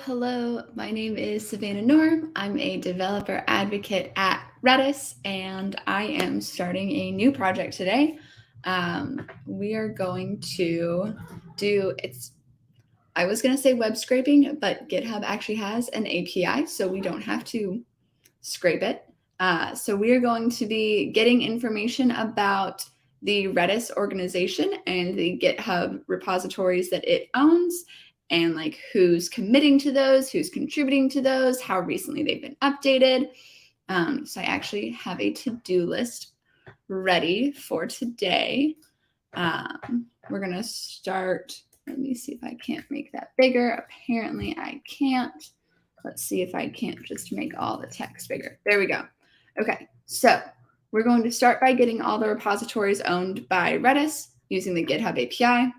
Hello, my name is Savannah Norm. I'm a developer advocate at Redis, and I am starting a new project today. We are going to do I was going to say web scraping, but GitHub actually has an API, so we don't have to scrape it. So we are going to be getting information about the Redis organization and the GitHub repositories that it owns, and like who's committing to those, who's contributing to those, how recently they've been updated. So I actually have a to-do list ready for today. We're going to start. Let me see if I can't make that bigger. Apparently I can't. Let's see if I can't just make all the text bigger. There we go. Okay, so we're going to start by getting all the repositories owned by Redis using the GitHub API.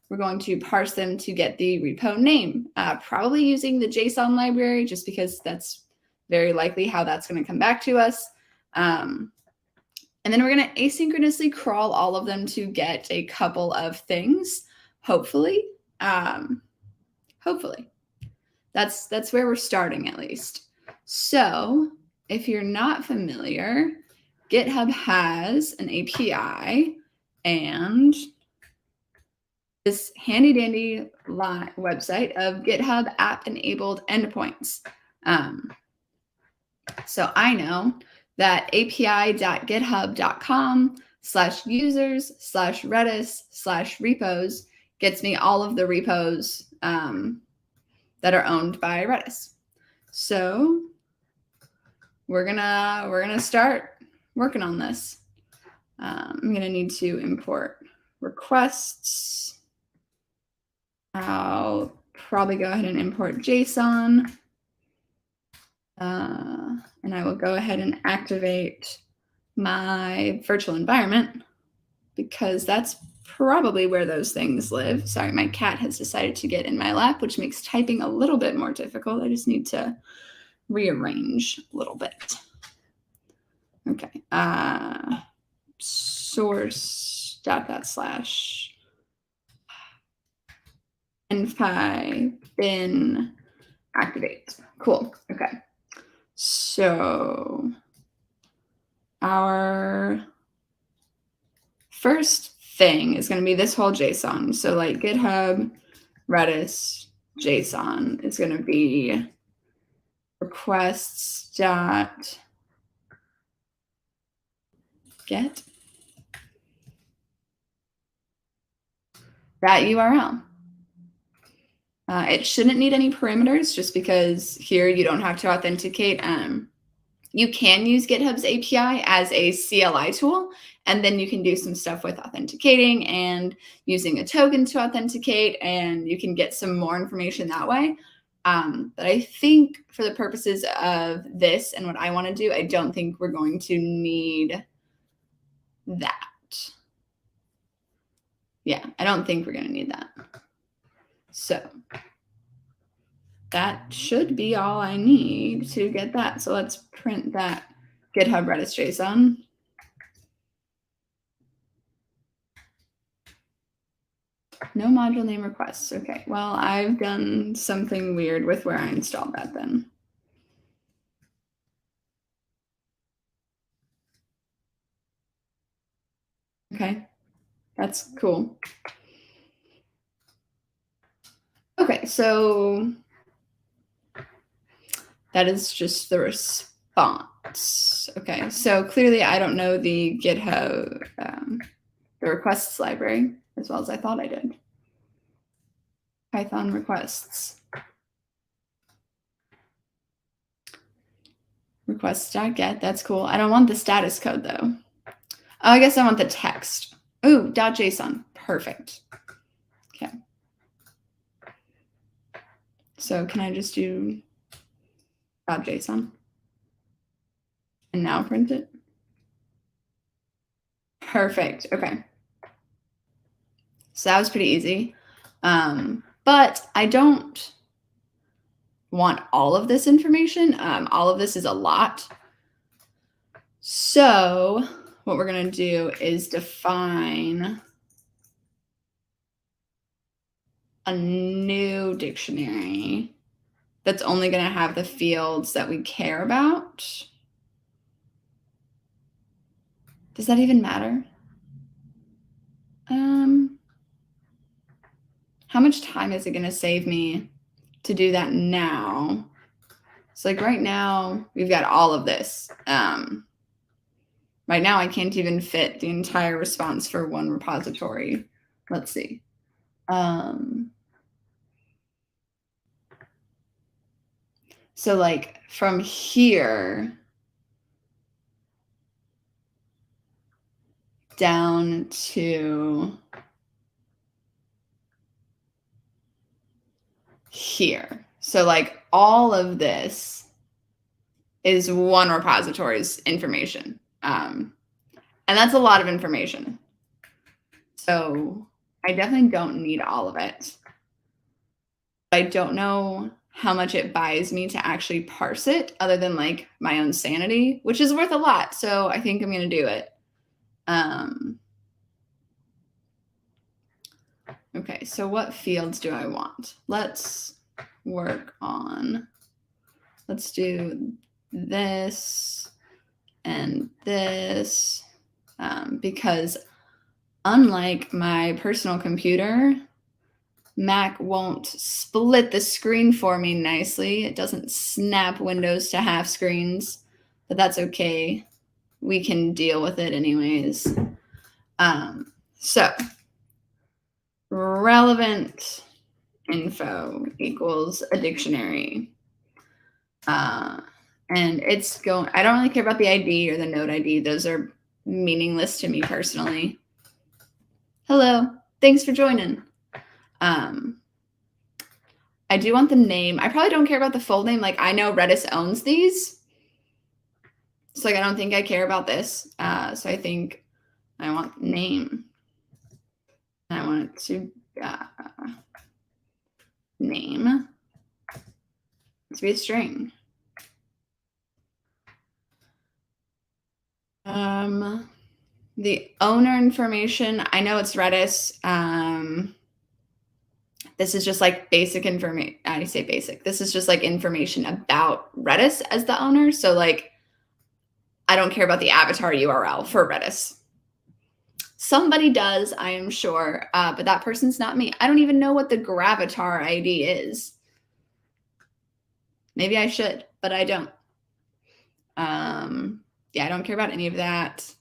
We're going to parse them to get the repo name, probably using the JSON library, just because that's very likely how that's going to come back to us. And then we're going to asynchronously crawl all of them to get a couple of things, hopefully. Hopefully. That's where we're starting, at least. So if you're not familiar, GitHub has an API and this handy dandy website of GitHub app-enabled endpoints. So I know that api.github.com/users/redis/repos gets me all of the repos that are owned by Redis. So we're gonna start working on this. I'm gonna need to import requests. I'll probably go ahead and import JSON. And I will go ahead and activate my virtual environment because that's probably where those things live. Sorry, my cat has decided to get in my lap, which makes typing a little bit more difficult. I just need to rearrange a little bit. Okay. Source // npy bin activate. Cool. Okay. So our first thing is going to be this whole JSON. So like GitHub, Redis, JSON is going to be requests.get that URL. It shouldn't need any parameters just because here you don't have to authenticate. You can use GitHub's API as a CLI tool, and then you can do some stuff with authenticating and using a token to authenticate, and you can get some more information that way. But I think for the purposes of this and what I want to do, I don't think we're going to need that. Yeah, I don't think we're going to need that. So that should be all I need to get that. So let's print that GitHub Redis JSON. No module name requests. Okay, well, I've done something weird with where I installed that then. Okay, that's cool. Okay, so that is just the response. Okay, so clearly I don't know the GitHub, the requests library as well as I thought I did. Python requests. Requests.get, that's cool. I don't want the status code though. Oh, I guess I want the text. Ooh, .json, perfect. Okay. So can I just do .json and now print it? Perfect, okay. So that was pretty easy. But I don't want all of this information. All of this is a lot. So what we're going to do is define a new dictionary that's only going to have the fields that we care about. Does that even matter? How much time is it going to save me to do that now? So like right now, we've got all of this. Right now, I can't even fit the entire response for one repository. Let's see. So like from here down to here. So like all of this is one repository's information. And that's a lot of information. So I definitely don't need all of it. I don't know how much it buys me to actually parse it other than like my own sanity, which is worth a lot. So I think I'm going to do it. Okay, so what fields do I want? Let's work on, let's do this and this, because unlike my personal computer, Mac won't split the screen for me nicely. It doesn't snap Windows to half screens, but that's okay. We can deal with it anyways. So relevant info equals a dictionary. And it's going, I don't really care about the ID or the node ID. Those are meaningless to me personally. Hello, thanks for joining. I do want the name. I probably don't care about the full name. Like I know Redis owns these. So like, I don't think I care about this. So I think I want name. I want it to name to be a string. The owner information, I know it's Redis. This is just like basic information. I say basic. This is just like information about Redis as the owner. So like, I don't care about the avatar URL for Redis. Somebody does, I am sure, but that person's not me. I don't even know what the gravatar ID is. Maybe I should, but I don't. Yeah, I don't care about any of that.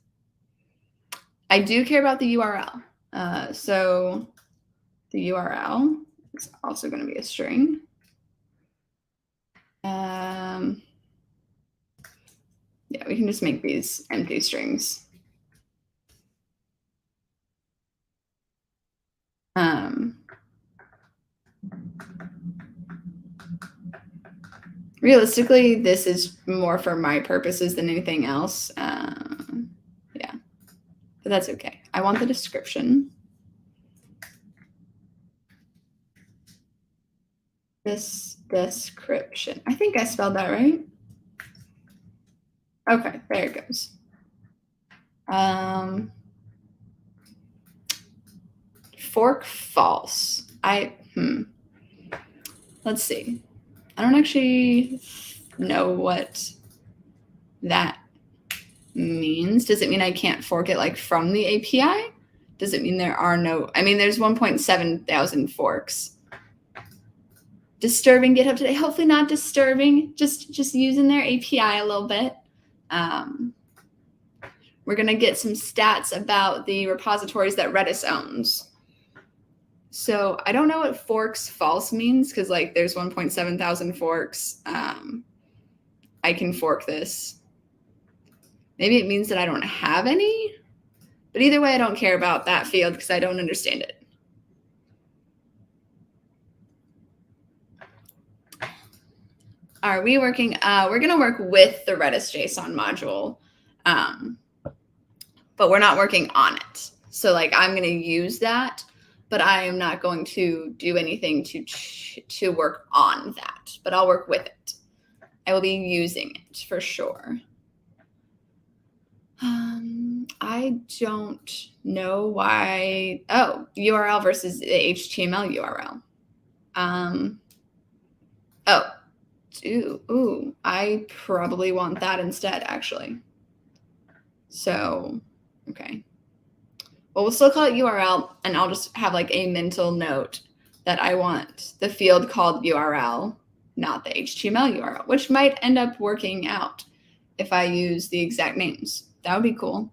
I do care about the URL. So the URL is also going to be a string. Yeah, we can just make these empty strings. Realistically, this is more for my purposes than anything else. Yeah, but that's okay. I want the description. This description. I think I spelled that right. Okay, there it goes. Fork false. Let's see. I don't actually know what that means. Does it mean I can't fork it like from the API? Does it mean there are no, I mean, there's 1.7 thousand forks. Disturbing GitHub today. Hopefully not disturbing, just using their API a little bit. We're going to get some stats about the repositories that Redis owns. So I don't know what forks false means because like there's 1.7 thousand forks. I can fork this. Maybe it means that I don't have any, but either way, I don't care about that field because I don't understand it. Are we working? We're going to work with the Redis JSON module, but we're not working on it. So like I'm going to use that, but I am not going to do anything to work on that, but I'll work with it. I will be using it for sure. I don't know why. Oh, URL versus the HTML URL. Oh, do. Ooh, I probably want that instead, actually. So, okay. Well, we'll still call it URL, and I'll just have like a mental note that I want the field called URL, not the HTML URL, which might end up working out if I use the exact names. That would be cool.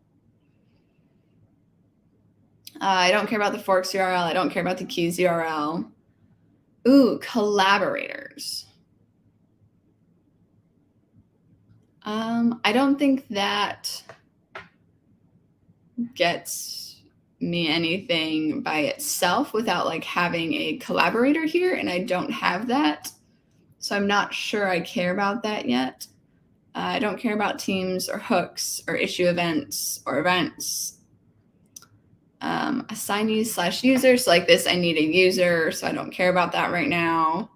I don't care about the forks URL. I don't care about the keys URL. Ooh, collaborators. I don't think that gets me anything by itself without like having a collaborator here, and I don't have that. So I'm not sure I care about that yet. I don't care about teams or hooks or issue events or events. Assignees/user. So like this, I need a user, so I don't care about that right now.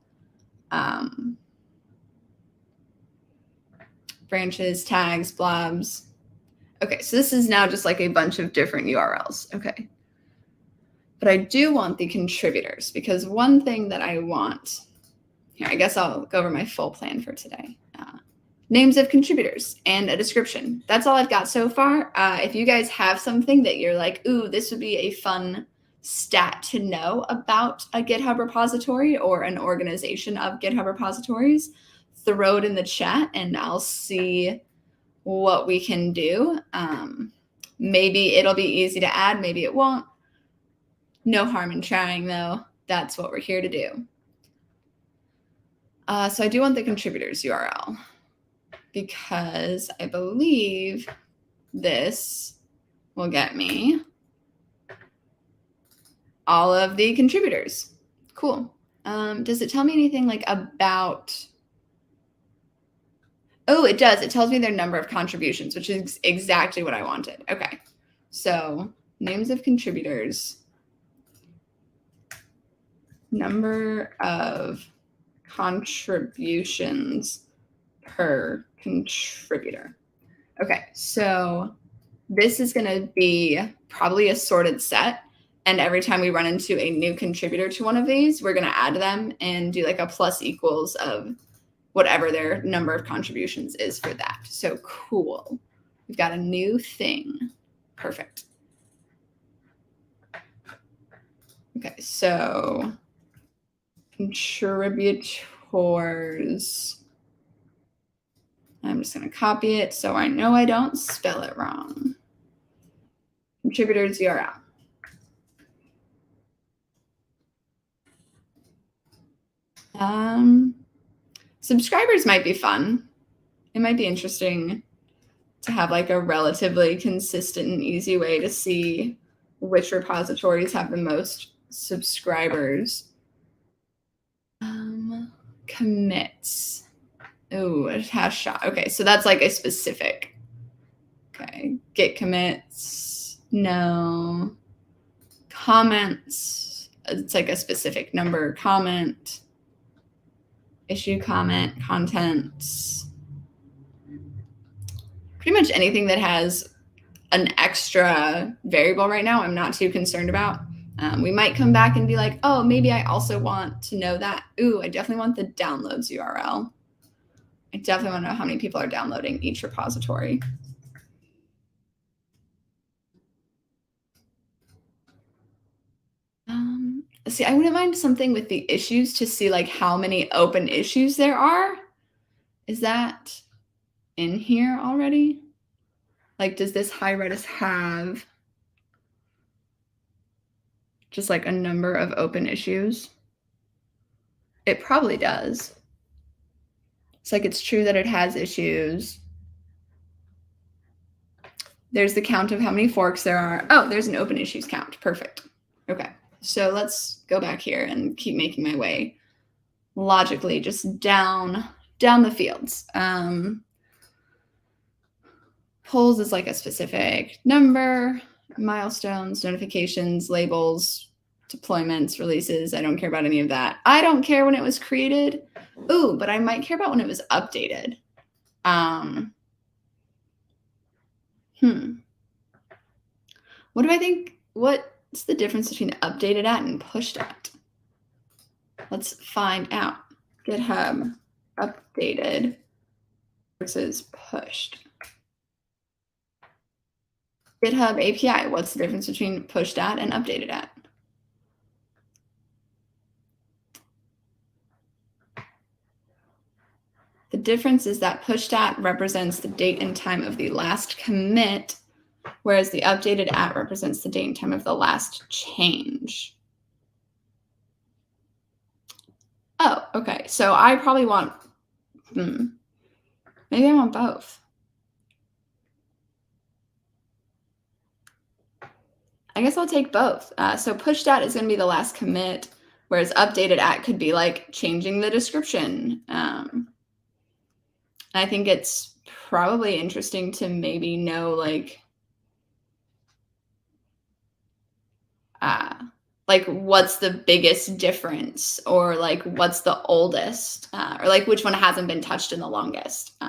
Branches, tags, blobs. Okay, so this is now just like a bunch of different URLs. Okay. But I do want the contributors, because one thing that I want, here, I guess I'll go over my full plan for today. Names of contributors and a description. That's all I've got so far. If you guys have something that you're like, ooh, this would be a fun stat to know about a GitHub repository or an organization of GitHub repositories, throw it in the chat and I'll see what we can do. Maybe it'll be easy to add, maybe it won't. No harm in trying, though. That's what we're here to do. So I do want the contributors URL, because I believe this will get me all of the contributors. Cool. Does it tell me anything like about... Oh, it does. It tells me their number of contributions, which is exactly what I wanted. Okay. So names of contributors, number of contributions per contributor. Okay, so this is going to be probably a sorted set. And every time we run into a new contributor to one of these, we're going to add them and do like a plus equals of whatever their number of contributions is for that. So cool. We've got a new thing. Perfect. Okay, so contributors. I'm just going to copy it so I know I don't spell it wrong. Contributors URL. Subscribers might be fun. It might be interesting to have like a relatively consistent and easy way to see which repositories have the most subscribers. Commits. Oh, a hash shot. Okay, so that's like a specific. Okay, git commits. No. Comments. It's like a specific number. Comment. Issue comment. Contents. Pretty much anything that has an extra variable right now, I'm not too concerned about. We might come back and be like, oh, maybe I also want to know that. Ooh, I definitely want the downloads URL. I definitely want to know how many people are downloading each repository. See, I wouldn't mind something with the issues to see like how many open issues there are. Is that in here already? Like, does this Hi Redis have just like a number of open issues? It probably does. It's like it's true that it has issues. There's the count of how many forks there are. Oh, there's an open issues count. Perfect. Okay, so let's go back here and keep making my way logically just down the fields. Polls is like a specific number, milestones, notifications, labels, deployments, releases. I don't care about any of that. I don't care when it was created. Ooh, but I might care about when it was updated. What do I think? What's the difference between UpdatedAt and PushedAt? Let's find out. GitHub updated versus pushed. GitHub API, what's the difference between PushedAt and UpdatedAt? The difference is that PushedAt represents the date and time of the last commit, whereas the UpdatedAt represents the date and time of the last change. Oh, okay. So I probably want, maybe I want both. I guess I'll take both. So PushedAt is going to be the last commit, whereas UpdatedAt could be like changing the description. I think it's probably interesting to maybe know like what's the biggest difference, or like what's the oldest, or like which one hasn't been touched in the longest,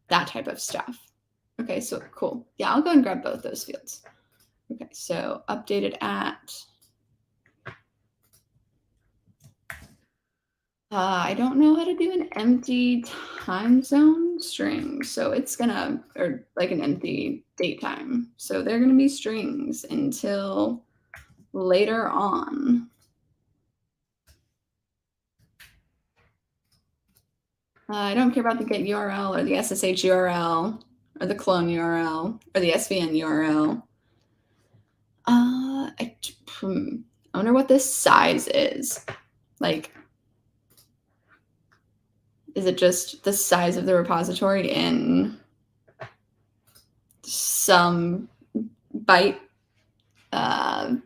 that type of stuff. Okay, so cool. Yeah, I'll go and grab both those fields. Okay, so UpdatedAt. I don't know how to do an empty time zone string, so it's gonna, or like an empty date time. So they're gonna be strings until later on. I don't care about the get URL or the SSH URL or the clone URL or the SVN URL. I wonder what this size is. Like, is it just the size of the repository in some byte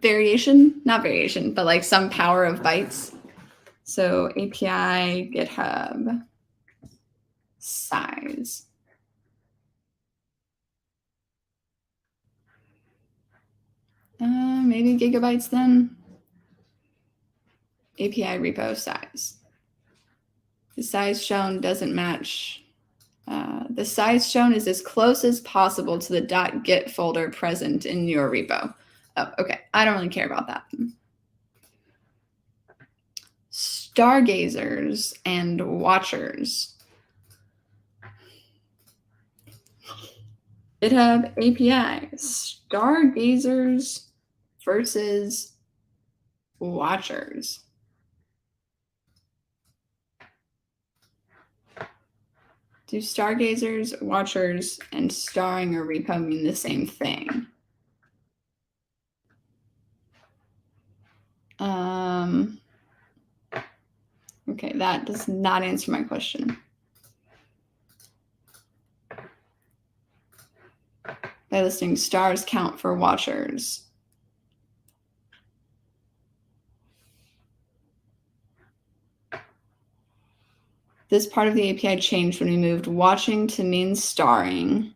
variation? Not variation, but like some power of bytes. So API GitHub size. Maybe gigabytes then. API repo size. The size shown doesn't match. The size shown is as close as possible to the .git folder present in your repo. Oh, okay. I don't really care about that. Stargazers and watchers. GitHub API. Stargazers versus watchers. Do stargazers, watchers, and starring a repo mean the same thing? Okay, that does not answer my question. By listing stars count for watchers. This part of the API changed when we moved watching to mean starring.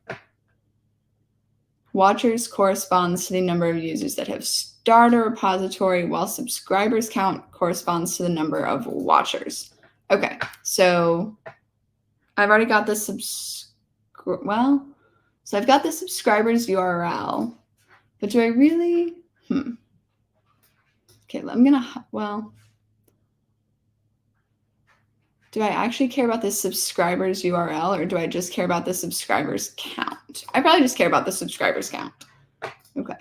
Watchers corresponds to the number of users that have starred a repository, while subscribers count corresponds to the number of watchers. Okay, so I've already got the so I've got the subscribers URL, but do I really? Okay, I'm gonna, do I actually care about the subscribers URL, or do I just care about the subscribers count? I probably just care about the subscribers count. Okay.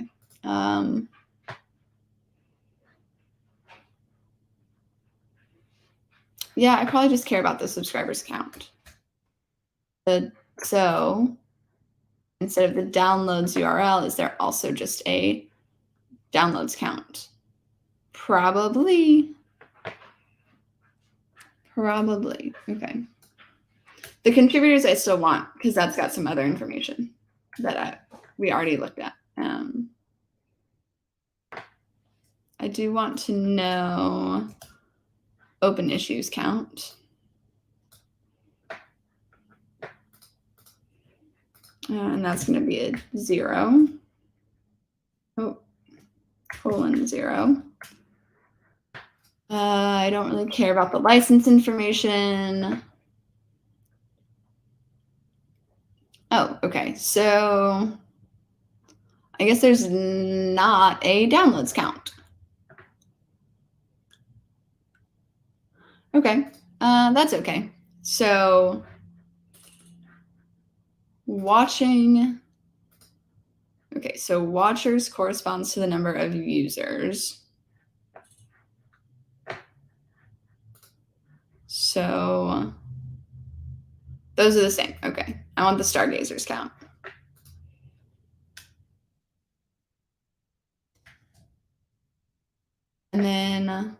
Yeah, I probably just care about the subscribers count. So instead of the downloads URL, is there also just a downloads count? Probably. Okay. The contributors I still want, because that's got some other information that we already looked at. I do want to know open issues count. And that's going to be a 0. Oh, :0. I don't really care about the license information. Oh, okay. So I guess there's not a downloads count. Okay, that's okay. So watching, okay, so watchers corresponds to the number of users. So those are the same. Okay, I want the stargazers count. And then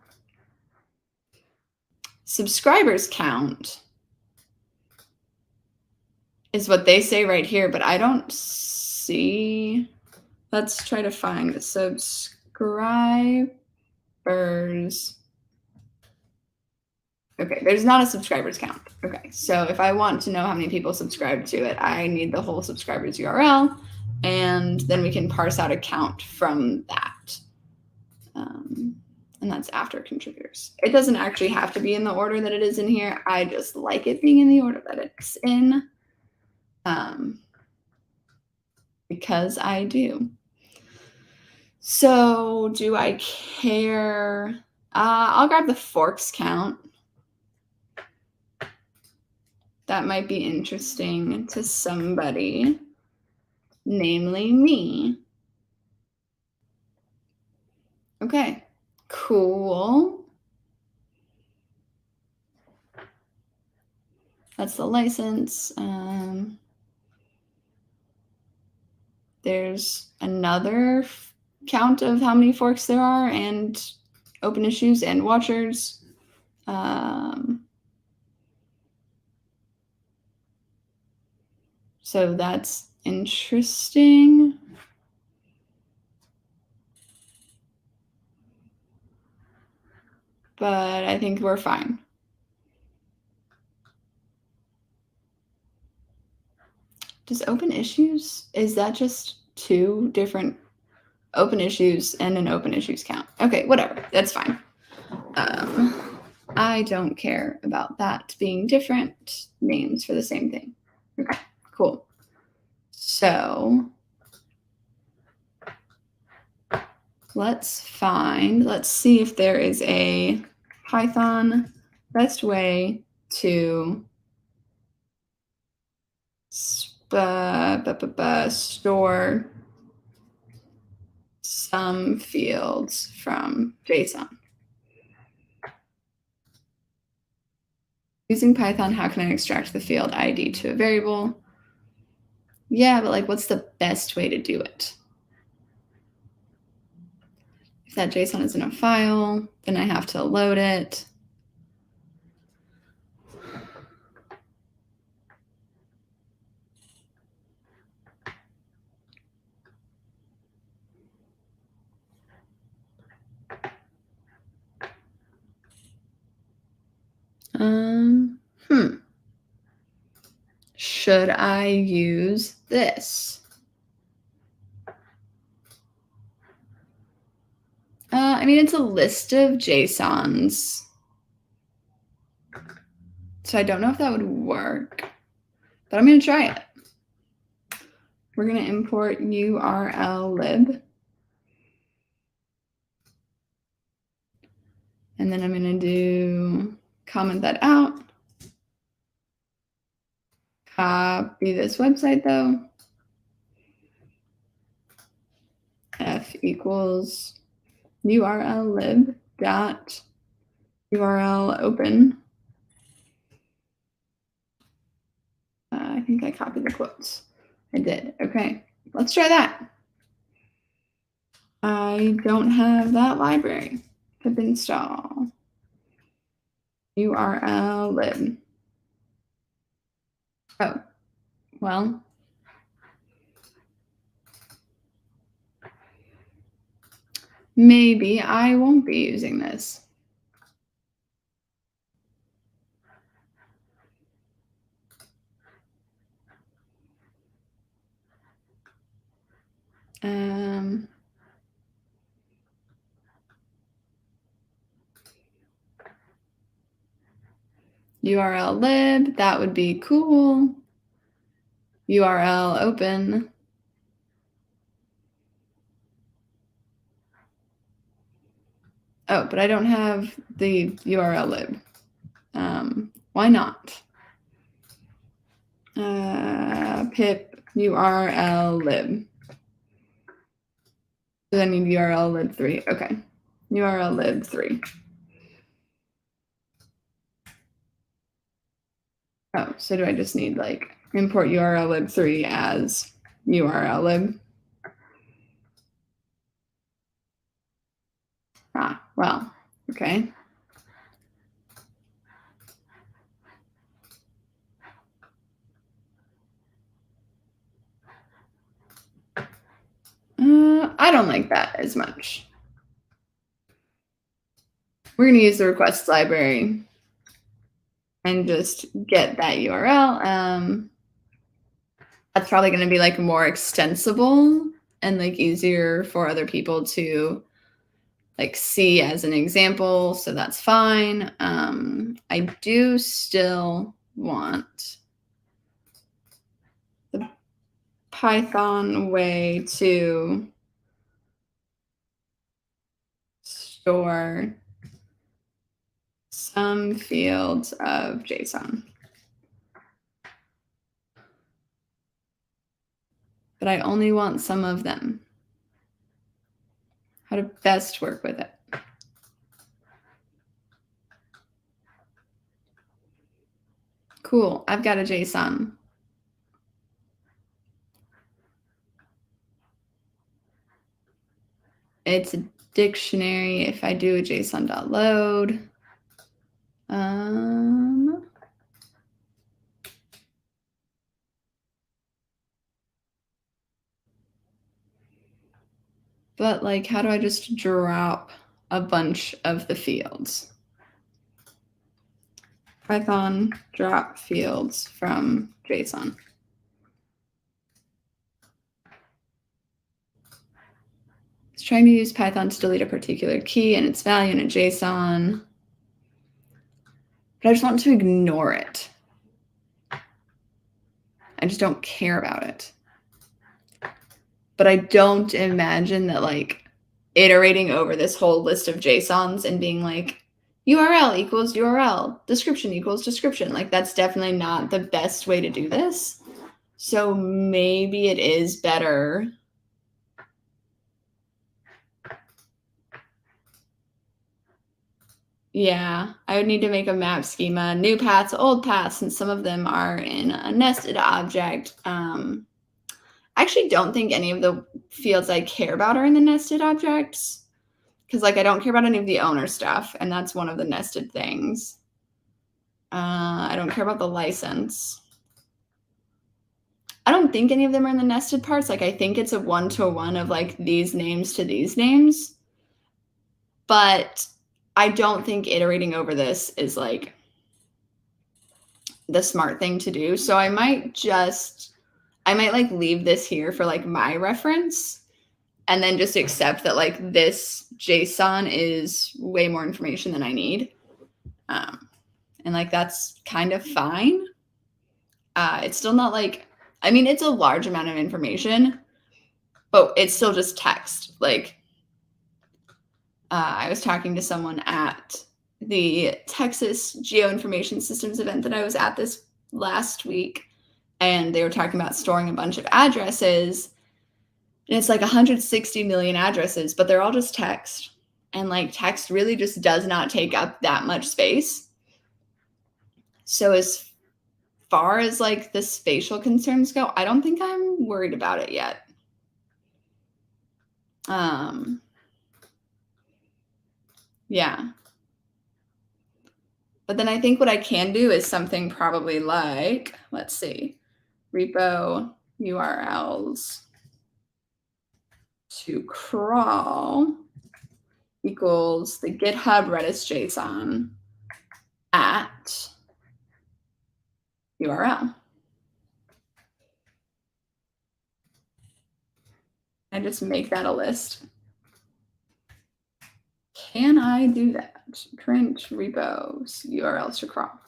subscribers count is what they say right here, but I don't see. Let's try to find subscribers. Okay, there's not a subscribers count. Okay, so if I want to know how many people subscribe to it, I need the whole subscribers URL, and then we can parse out a count from that. And that's after contributors. It doesn't actually have to be in the order that it is in here. I just like it being in the order that it's in, because I do. So do I care? I'll grab the forks count. That might be interesting to somebody, namely me. Okay, cool. That's the license. There's another count of how many forks there are and open issues and watchers. So that's interesting. But I think we're fine. Does open issues, is that just two different open issues and an open issues count? Okay, whatever, that's fine. I don't care about that being different names for the same thing. Okay, cool. So let's see if there is a Python best way to store some fields from JSON. Using Python, how can I extract the field ID to a variable? Yeah, but like, what's the best way to do it? If that JSON is in a file, then I have to load it. Should I use this? I mean, it's a list of JSONs. So I don't know if that would work, but I'm going to try it. We're going to import URLlib. And then I'm going to comment that out. Copy this website though. F equals URLlib dot URL open. I think I copied the quotes. I did. Okay, let's try that. I don't have that library. Pip install URLlib. Oh, well. Maybe I won't be using this. URLlib, that would be cool. URL open. Oh, but I don't have the URLlib. Why not? pip URLlib. So I need URLlib 3. Okay. URLlib 3. Oh, so do I just need like import URLlib 3 as URLlib? Ah, well, okay. I don't like that as much. We're going to use the requests library and just get that URL. That's probably going to be like more extensible and like easier for other people to like see as an example. So that's fine. I do still want the Python way to store some fields of JSON. But I only want some of them. How to best work with it. Cool, I've got a JSON. It's a dictionary if I do a JSON.load. But like, how do I just drop a bunch of the fields? Python drop fields from JSON. It's trying to use Python to delete a particular key and its value in a JSON. But I just want to ignore it. I just don't care about it. But I don't imagine that like iterating over this whole list of JSONs and being like, URL equals URL, description equals description. Like that's definitely not the best way to do this. So maybe it is better. Yeah, I would need to make a map schema, new paths, old paths, and some of them are in a nested object. I actually don't think any of the fields I care about are in the nested objects. Because like I don't care about any of the owner stuff, and that's one of the nested things. I don't care about the license. I don't think any of them are in the nested parts. Like I think it's a one-to-one of like these names to these names. But I don't think iterating over this is like the smart thing to do. So I might like leave this here for like my reference. And then just accept that like this JSON is way more information than I need. And like, that's kind of fine. It's still not like, I mean, it's a large amount of information, but it's still just text. Like I was talking to someone at the Texas Geoinformation Systems event that I was at this last week. And they were talking about storing a bunch of addresses. And it's like 160 million addresses, but they're all just text. And like text really just does not take up that much space. So as far as like the spatial concerns go, I don't think I'm worried about it yet. Yeah. But then I think what I can do is something probably like, let's see, repo URLs to crawl equals the GitHub Redis JSON at URL. I just make that a list. Can I do that? Print repos URLs to crawl.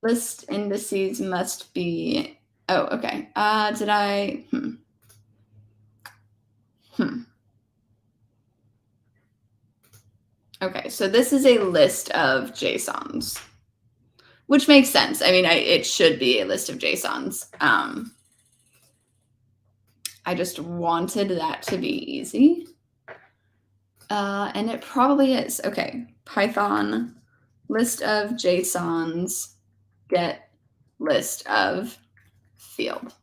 List indices must be, oh, okay. Did I, Okay, so this is a list of JSONs, which makes sense. I mean, it should be a list of JSONs. I just wanted that to be easy. And it probably is. Okay, Python list of JSONs get list of field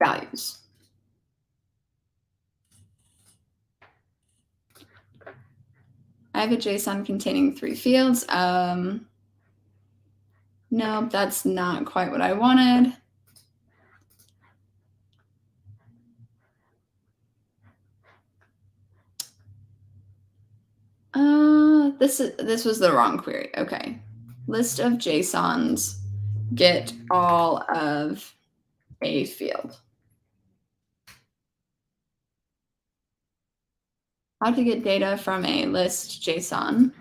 values. I have a JSON containing 3 fields. No, that's not quite what I wanted. This was the wrong query. Okay. List of JSONs get all of a field. How to get data from a list JSON.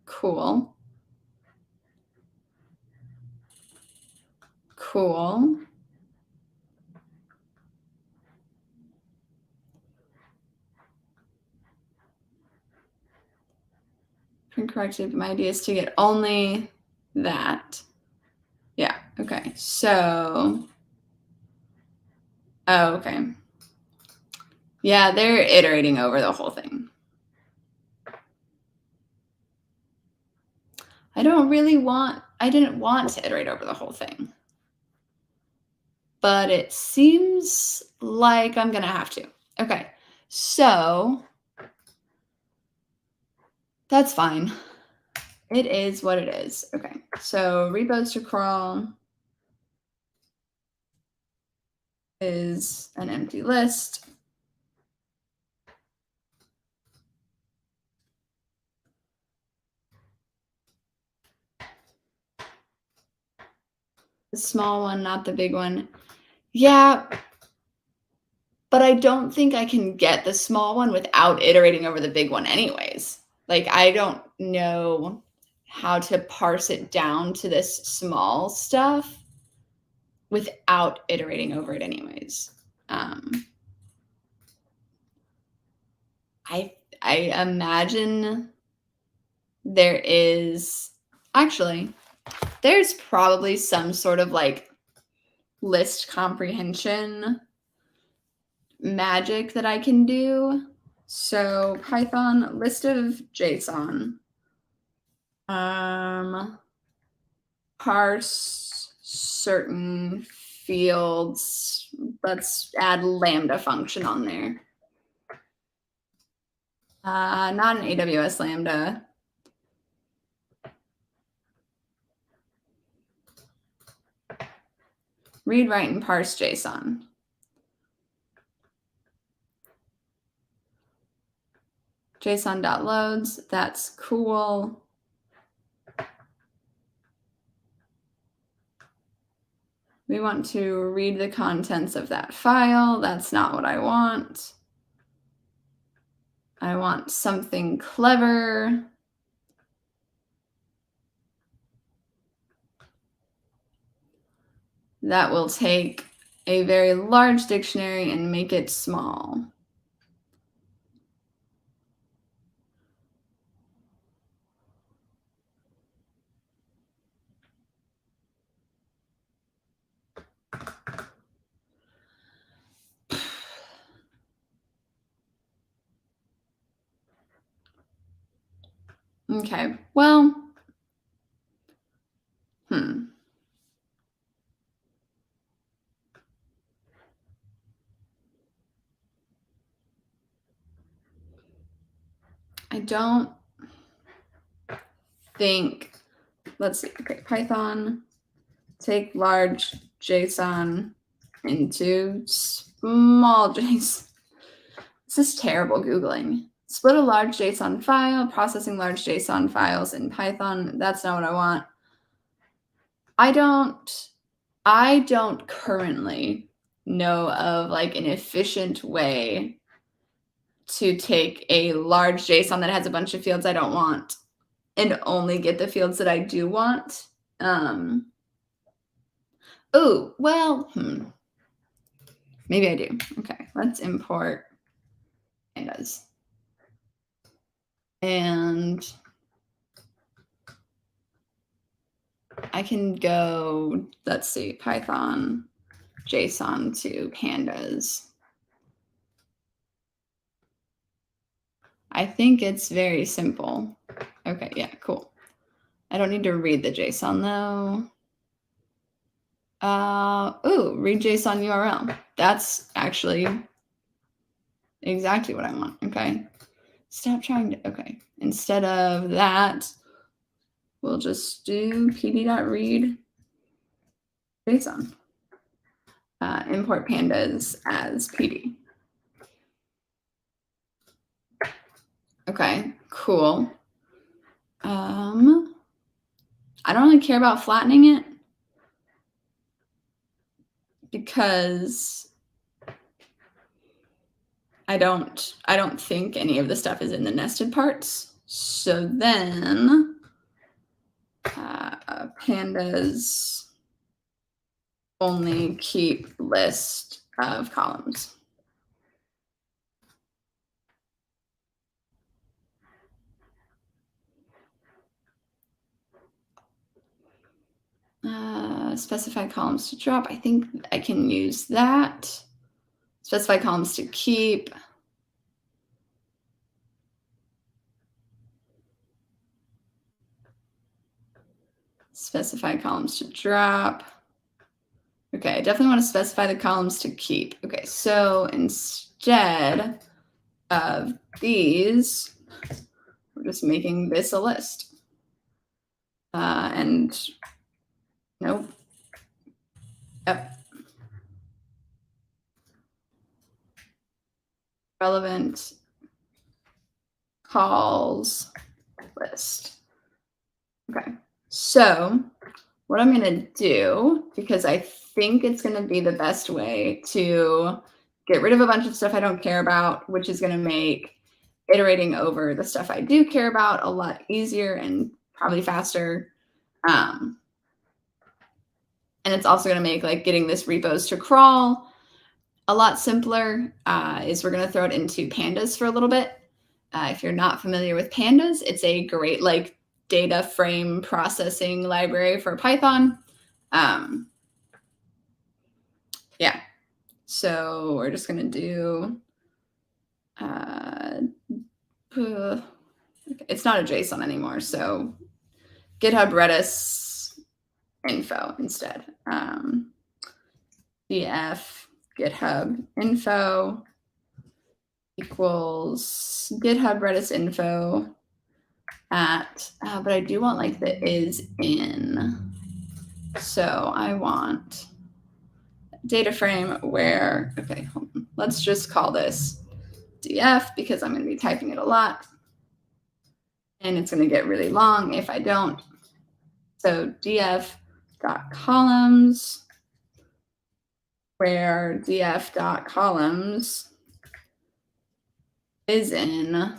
Cool. Cool. Incorrectly, my idea is to get only that. Yeah, okay. So, oh, okay. Yeah, they're iterating over the whole thing. I didn't want to iterate over the whole thing. But it seems like I'm gonna have to. Okay, so that's fine. It is what it is. Okay, so repos to crawl is an empty list. The small one, not the big one. Yeah, but I don't think I can get the small one without iterating over the big one anyways. Like, I don't know how to parse it down to this small stuff without iterating over it anyways. I imagine there is actually, there's probably some sort of like list comprehension magic that I can do. So Python list of JSON. Parse certain fields. Let's add lambda function on there. Not an AWS lambda. Read, write, and parse JSON. JSON.loads, that's cool. We want to read the contents of that file. That's not what I want. I want something clever. That will take a very large dictionary and make it small. Okay, well, I don't think, let's see, okay, Python, take large JSON into small JSON. This is terrible Googling. Split a large JSON file, processing large JSON files in Python. That's not what I want. I don't currently know of like an efficient way to take a large JSON that has a bunch of fields I don't want and only get the fields that I do want. Oh, well, maybe I do. Okay, let's import pandas. And I can go, let's see, Python, JSON to pandas. I think it's very simple. Okay, yeah, cool. I don't need to read the JSON though. Read JSON URL. That's actually exactly what I want. Okay. Stop trying to, okay. Instead of that, we'll just do pd.read JSON. Import pandas as PD. Okay, cool. I don't really care about flattening it because I don't think any of the stuff is in the nested parts. So then pandas only keep list of columns. Specify columns to drop. I think I can use that. Specify columns to keep. Specify columns to drop. Okay, I definitely want to specify the columns to keep. Okay, so instead of these, we're just making this a list. And nope. Yep. Relevant calls list. Okay, so what I'm going to do, because I think it's going to be the best way to get rid of a bunch of stuff I don't care about, which is going to make iterating over the stuff I do care about a lot easier and probably faster. And it's also going to make like getting this repos to crawl a lot simpler. Is we're going to throw it into pandas for a little bit. If you're not familiar with pandas, it's a great like data frame processing library for Python. Yeah, so we're just going to do, it's not a JSON anymore, so GitHub Redis info instead. df GitHub info equals GitHub Redis info at, but I do want like the is in. So I want data frame where, okay, hold on. Let's just call this df because I'm going to be typing it a lot. And it's going to get really long if I don't. So df.columns where df.columns is in, and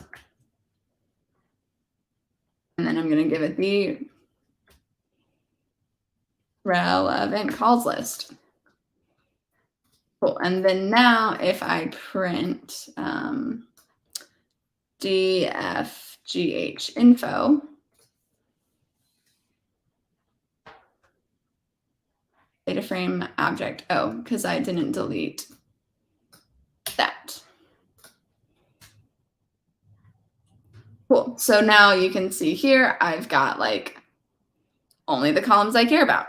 then I'm going to give it the relevant calls list. Cool. And then now if I print df.gh info, data frame object, oh, because I didn't delete that. Cool. So now you can see here, I've got like only the columns I care about.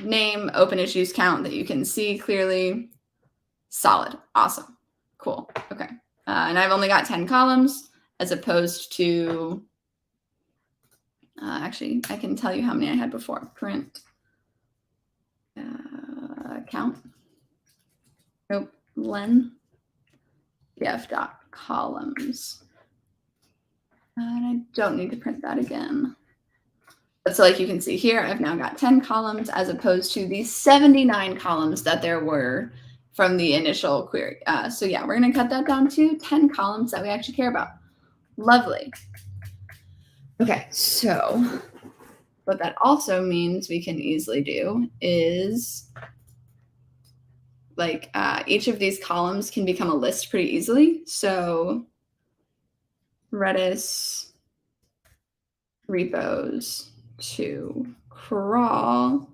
Name, open issues count that you can see clearly. Solid. Awesome. Cool. Okay. And I've only got 10 columns as opposed to, actually, I can tell you how many I had before. Print count. Nope. Len df.columns. And I don't need to print that again. But so like you can see here, I've now got 10 columns as opposed to the 79 columns that there were from the initial query. So yeah, we're going to cut that down to 10 columns that we actually care about. Lovely. Okay, so what that also means we can easily do is like each of these columns can become a list pretty easily. So Redis repos to crawl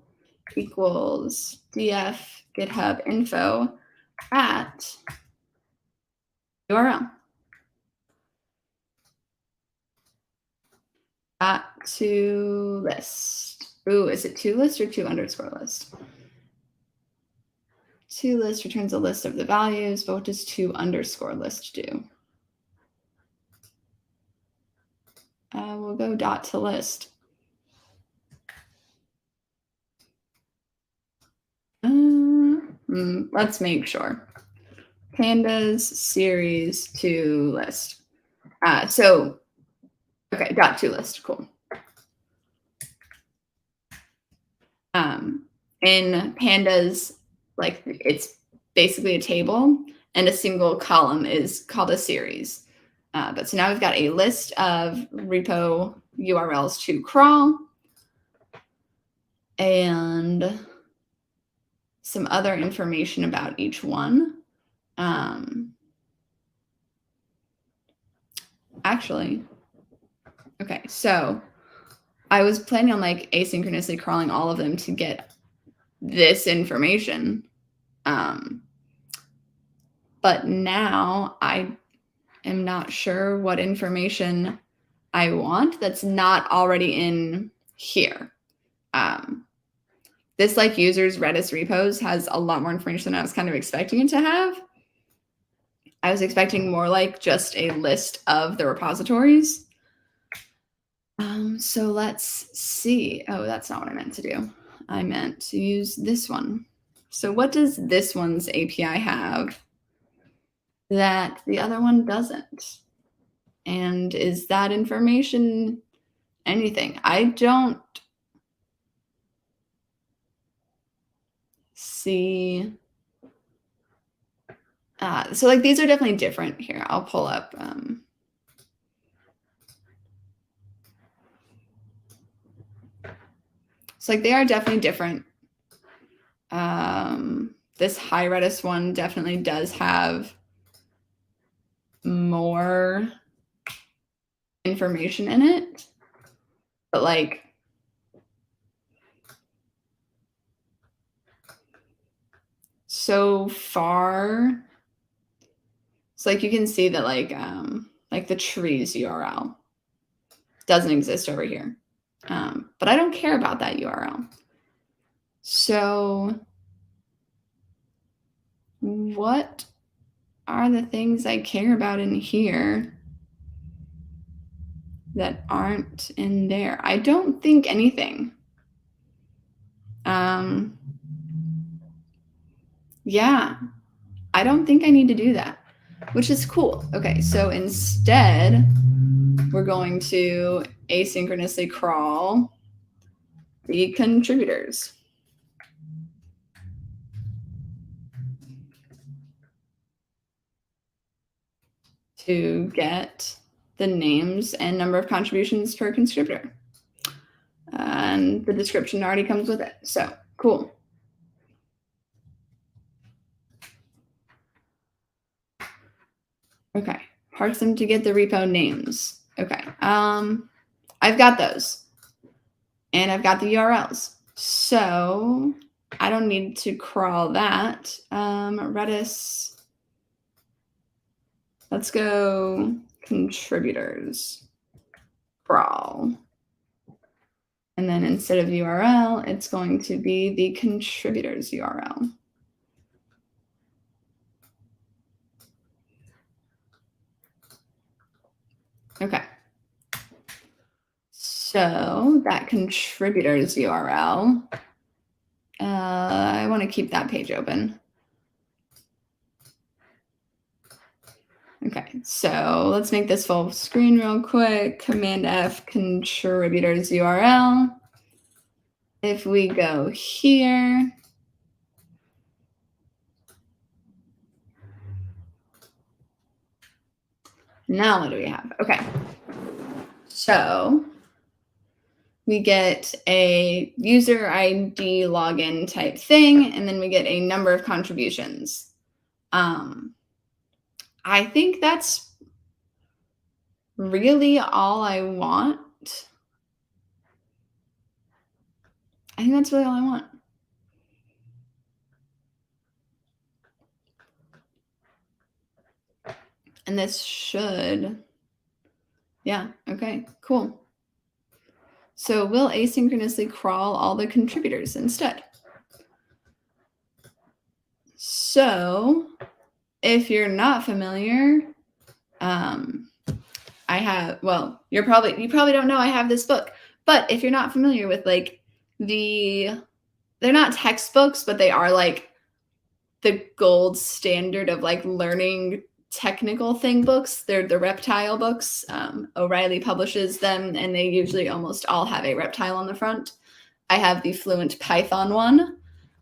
equals df GitHub info at URL. To list. Ooh, is it to list or to underscore list? To list returns a list of the values, but what does to underscore list do? We'll go dot to list. Let's make sure. Pandas series to list. Okay, dot to list, cool. In pandas, like it's basically a table and a single column is called a series. But so now we've got a list of repo URLs to crawl and some other information about each one. Actually, okay, so I was planning on like asynchronously crawling all of them to get this information. But now I am not sure what information I want that's not already in here. This like users Redis repos has a lot more information than I was kind of expecting it to have. I was expecting more like just a list of the repositories. So let's see. Oh, that's not what I meant to do. I meant to use this one. So what does this one's API have that the other one doesn't? And is that information anything? I don't see. So like these are definitely different here. I'll pull up. So like they are definitely different. This high Redis one definitely does have more information in it, but like so far, so like you can see that like the trees URL doesn't exist over here, but I don't care about that URL. So what are the things I care about in here that aren't in there? I don't think anything. Yeah, I don't think I need to do that, which is cool. Okay, so instead, we're going to asynchronously crawl the contributors. To get the names and number of contributions per contributor. And the description already comes with it. So cool. Okay, parse them to get the repo names. Okay, I've got those. And I've got the URLs. So I don't need to crawl that. Redis. Let's go contributors. Crawl. And then instead of URL, it's going to be the contributors URL. Okay. So that contributors URL, I want to keep that page open. Okay, so let's make this full screen real quick. Command F contributors URL. If we go here, now what do we have? Okay, so we get a user ID login type thing, and then we get a number of contributions. I think that's really all I want. I think that's really all I want. And this should, yeah, okay, cool. So we'll asynchronously crawl all the contributors instead. So if you're not familiar, you probably don't know I have this book, but if you're not familiar with like they're not textbooks, but they are like the gold standard of like learning technical thing books. They're the reptile books. O'Reilly publishes them, and they usually almost all have a reptile on the front. I have the Fluent Python one.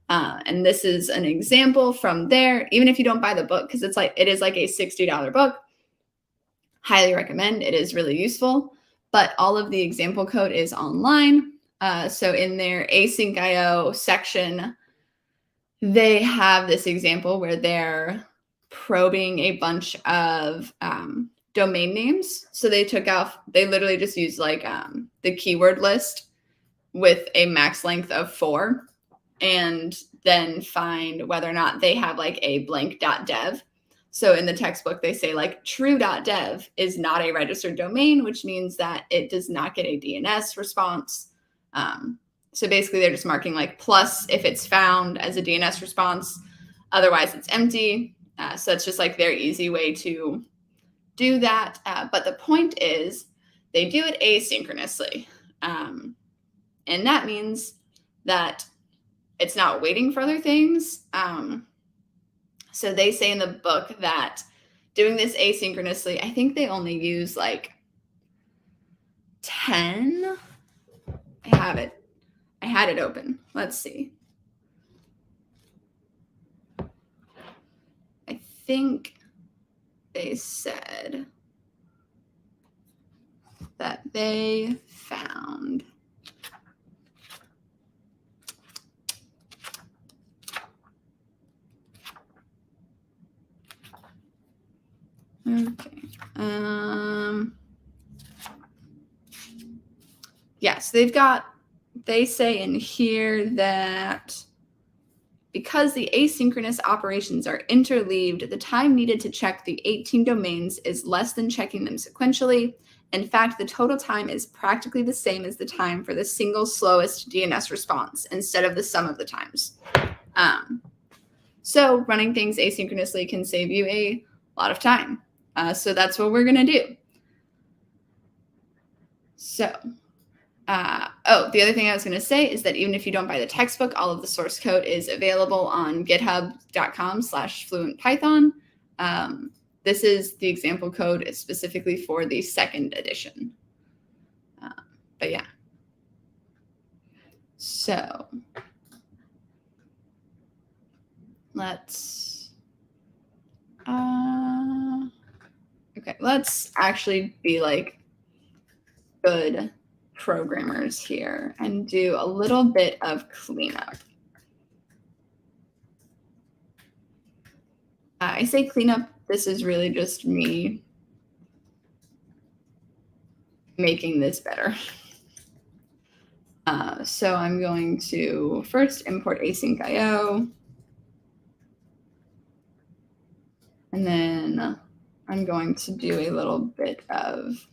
And this is an example from there, even if you don't buy the book, because it is like a $60 book. Highly recommend. It is really useful, but all of the example code is online. So in their async.io section, they have this example where they're probing a bunch of domain names. So they literally just used like the keyword list with a max length of 4, and then find whether or not they have like a blank.dev. So in the textbook, they say like true.dev is not a registered domain, which means that it does not get a DNS response. So basically they're just marking like plus if it's found as a DNS response, otherwise it's empty. So it's just like their easy way to do that. But the point is they do it asynchronously. And that means that it's not waiting for other things. So they say in the book that doing this asynchronously, I think they only use like 10. I had it open. Let's see. I think they said that they found okay. Yes, they say in here that because the asynchronous operations are interleaved, the time needed to check the 18 domains is less than checking them sequentially. In fact, the total time is practically the same as the time for the single slowest DNS response instead of the sum of the times. So running things asynchronously can save you a lot of time. So that's what we're going to do. So, the other thing I was going to say is that even if you don't buy the textbook, all of the source code is available on github.com/fluentpython. This is the example code specifically for the 2nd edition. But yeah. So let's actually be like good programmers here and do a little bit of cleanup. I say cleanup. This is really just me making this better. So I'm going to first import async.io. And then I'm going to do a little bit of,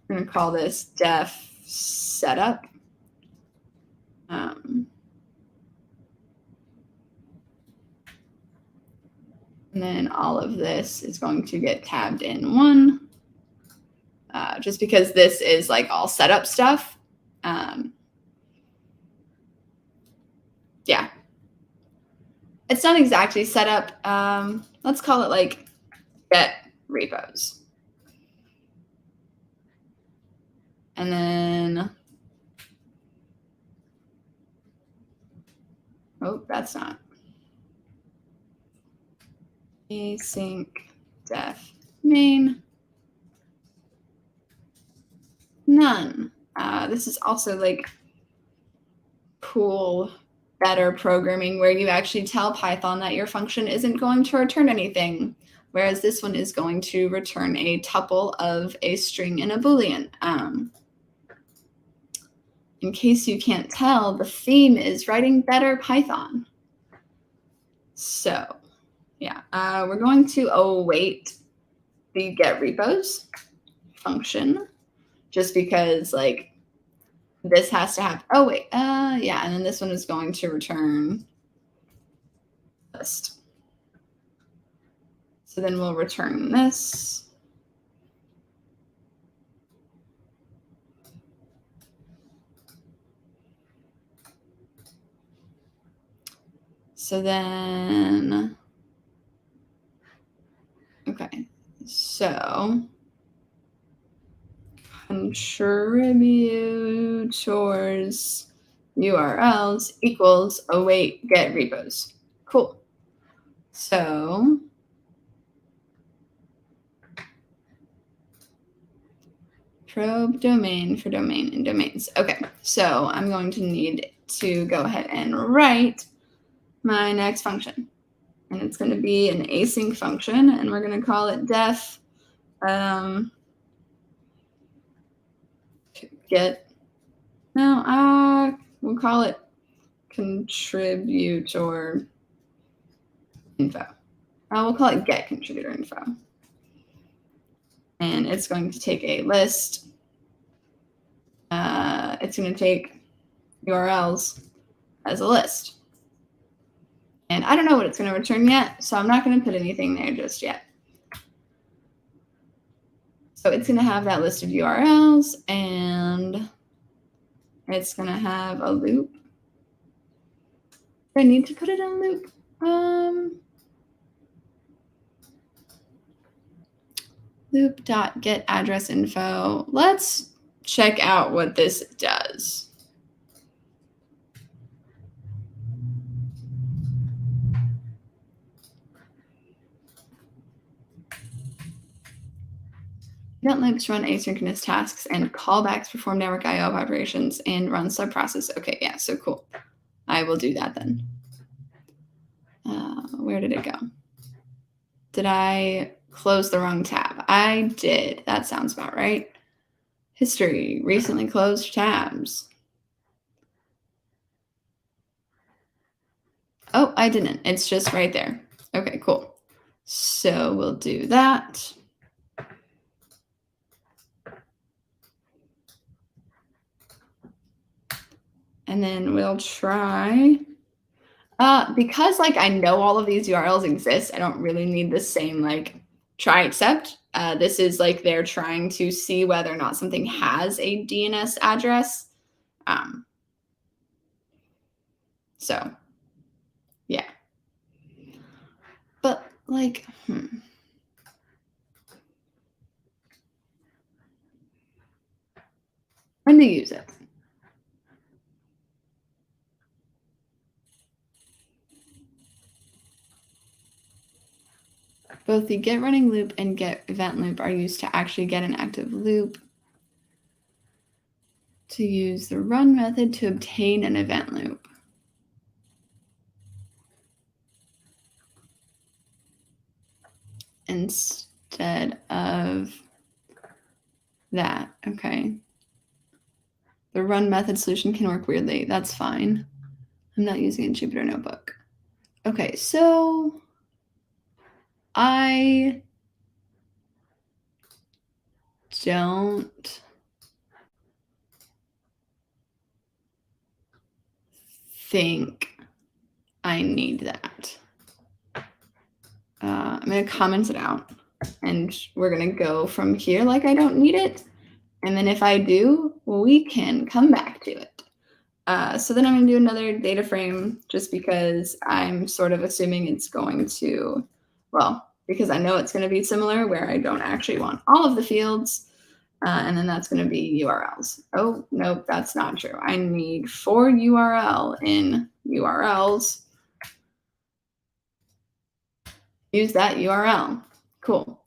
I'm going to call this def setup. And then all of this is going to get tabbed in 1, just because this is like all setup stuff. Yeah. It's not exactly setup. Let's call it like get repos. And then, oh, that's not. Async def main. None. This is also like cool, better programming where you actually tell Python that your function isn't going to return anything, whereas this one is going to return a tuple of a string and a Boolean. in case you can't tell, the theme is writing better Python. So yeah, we're going to await the get repos function, just because like this has to have, oh wait, yeah, and then this one is going to return list. So then we'll return this. So then, okay, so contributors URLs equals await get repos. Cool. So probe domain for domain and domains. Okay, so I'm going to need to go ahead and write my next function. And it's going to be an async function, and we're going to call it def get. No, we'll call it contributor info. We'll call it get contributor info. And it's going to take a list. It's going to take URLs as a list. And I don't know what it's going to return yet, so I'm not going to put anything there just yet. So it's going to have that list of URLs, and it's going to have a loop. I need to put it in a loop. Loop.getAddressInfo. Let's check out what this does. Event loops run asynchronous tasks, and callbacks perform network IO operations and run subprocess. Okay, yeah, so cool. I will do that then. Where did it go? Did I close the wrong tab? I did. That sounds about right. History, recently closed tabs. Oh, I didn't. It's just right there. Okay, cool. So we'll do that. And then we'll try, because like I know all of these URLs exist, I don't really need the same like try except. This is like they're trying to see whether or not something has a DNS address. So yeah. But like, when to use it. Both the get running loop and get event loop are used to actually get an active loop. To use the run method to obtain an event loop. Instead of that, okay. The run method solution can work weirdly. That's fine. I'm not using a Jupyter notebook. Okay, so I don't think I need that. I'm going to comment it out, and we're going to go from here like I don't need it. And then if I do, well, we can come back to it. So then I'm going to do another data frame just because I'm sort of assuming it's going to, well, because I know it's going to be similar where I don't actually want all of the fields. And then that's going to be URLs. Oh, nope, that's not true. I need for URL in URLs. Use that URL. Cool.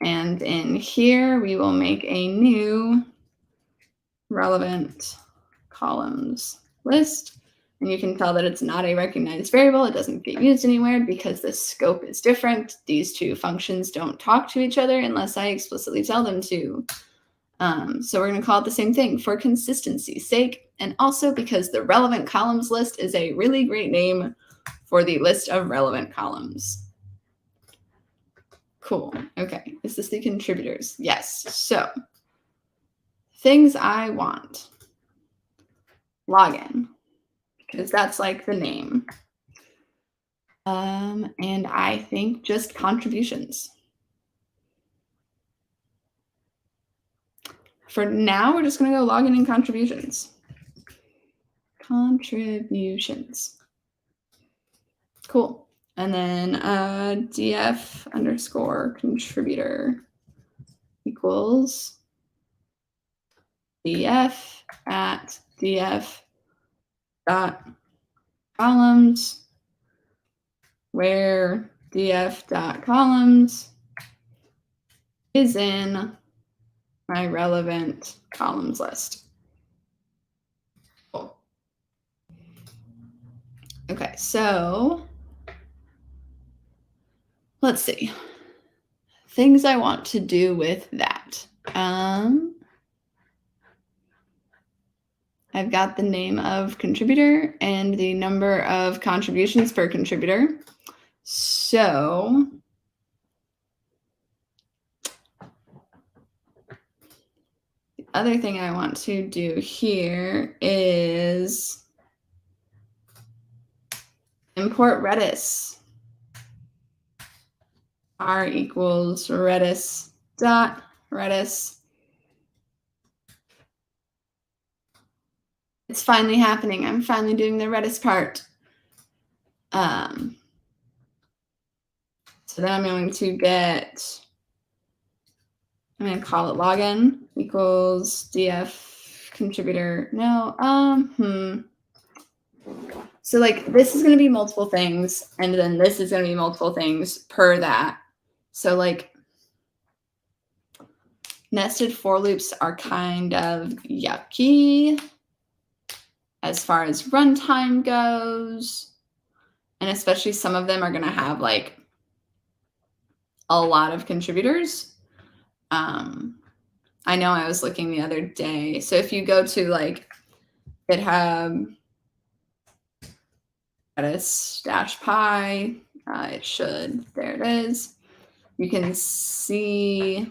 And in here, we will make a new relevant columns list. And you can tell that it's not a recognized variable. It doesn't get used anywhere because the scope is different. These two functions don't talk to each other unless I explicitly tell them to. So we're going to call it the same thing for consistency's sake, and also because the relevant columns list is a really great name for the list of relevant columns. Cool. Okay. Is this the contributors? Yes. So things I want. Login, because that's like the name. And I think just contributions. For now, we're just going to go login and contributions. Contributions. Cool. And then df underscore contributor equals df at df dot columns where df dot columns is in my relevant columns list. Cool. Okay, so let's see. Things I want to do with that. I've got the name of contributor and the number of contributions per contributor. So the other thing I want to do here is import Redis. R equals Redis dot Redis. It's finally happening. I'm finally doing the Redis part. So then I'm going to get, I'm going to call it login equals df contributor. No, So like this is going to be multiple things, and then this is going to be multiple things per that. So like nested for loops are kind of yucky as far as runtime goes. And especially some of them are going to have like a lot of contributors. I know I was looking the other day. So if you go to like GitHub Redis-Py, it should, there it is. You can see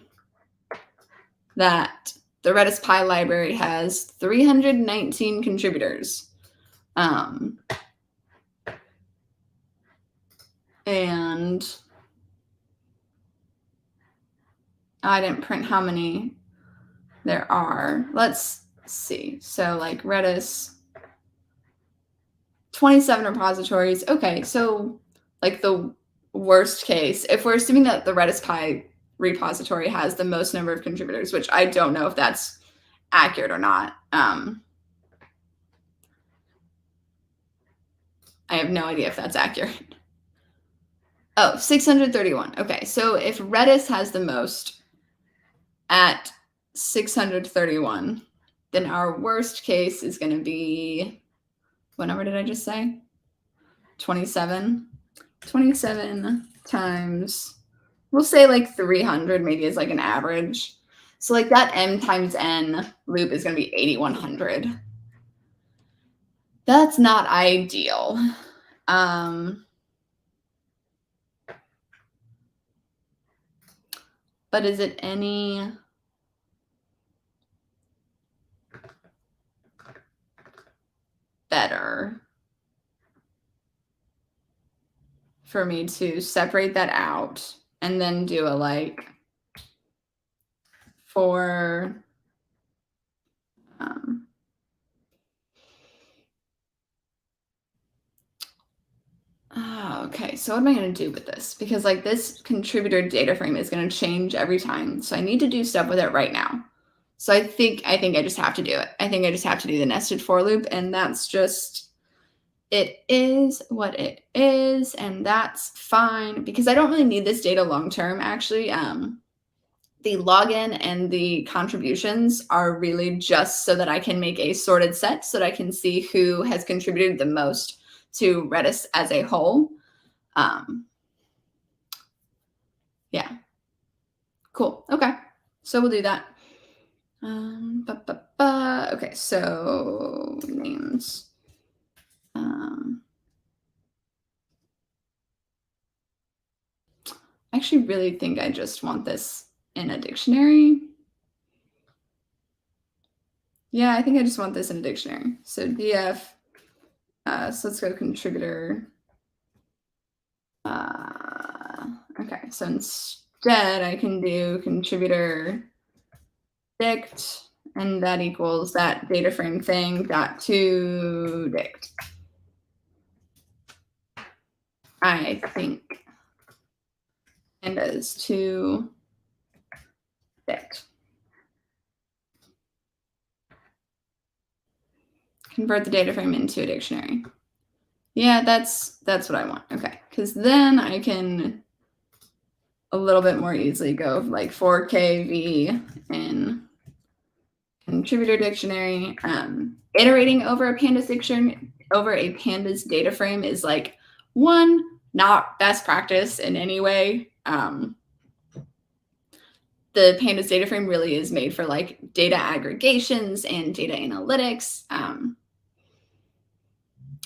that the Redis Py library has 319 contributors. And I didn't print how many there are. Let's see. So like Redis, 27 repositories. Okay, so like the worst case, if we're assuming that the Redis Py repository has the most number of contributors, which I don't know if that's accurate or not. I have no idea if that's accurate. Oh, 631. Okay, so if Redis has the most at 631, then our worst case is going to be, what number did I just say? 27. 27 times, we'll say like 300 maybe is like an average. So like that m times n loop is going to be 8100. That's not ideal. But is it any better for me to separate that out and then do a like for okay, so what am I going to do with this? Because like this contributor data frame is going to change every time. So I need to do stuff with it right now. So I think I just have to do it. I think I just have to do the nested for loop, and that's just, it is what it is, and that's fine because I don't really need this data long term. Actually, the login and the contributions are really just so that I can make a sorted set so that I can see who has contributed the most to Redis as a whole. Yeah. Cool. Okay. So we'll do that. Okay, so names. I actually really think I just want this in a dictionary. Yeah, I think I just want this in a dictionary. So df, so let's go contributor. Okay, so instead I can do contributor dict, and that equals that data frame thing dot to dict. I think pandas to dict. Convert the data frame into a dictionary. Yeah, that's what I want. Okay, because then I can a little bit more easily go like 4kv in contributor dictionary. Iterating over a pandas dictionary, over a pandas data frame is like not best practice in any way. The pandas data frame really is made for like data aggregations and data analytics.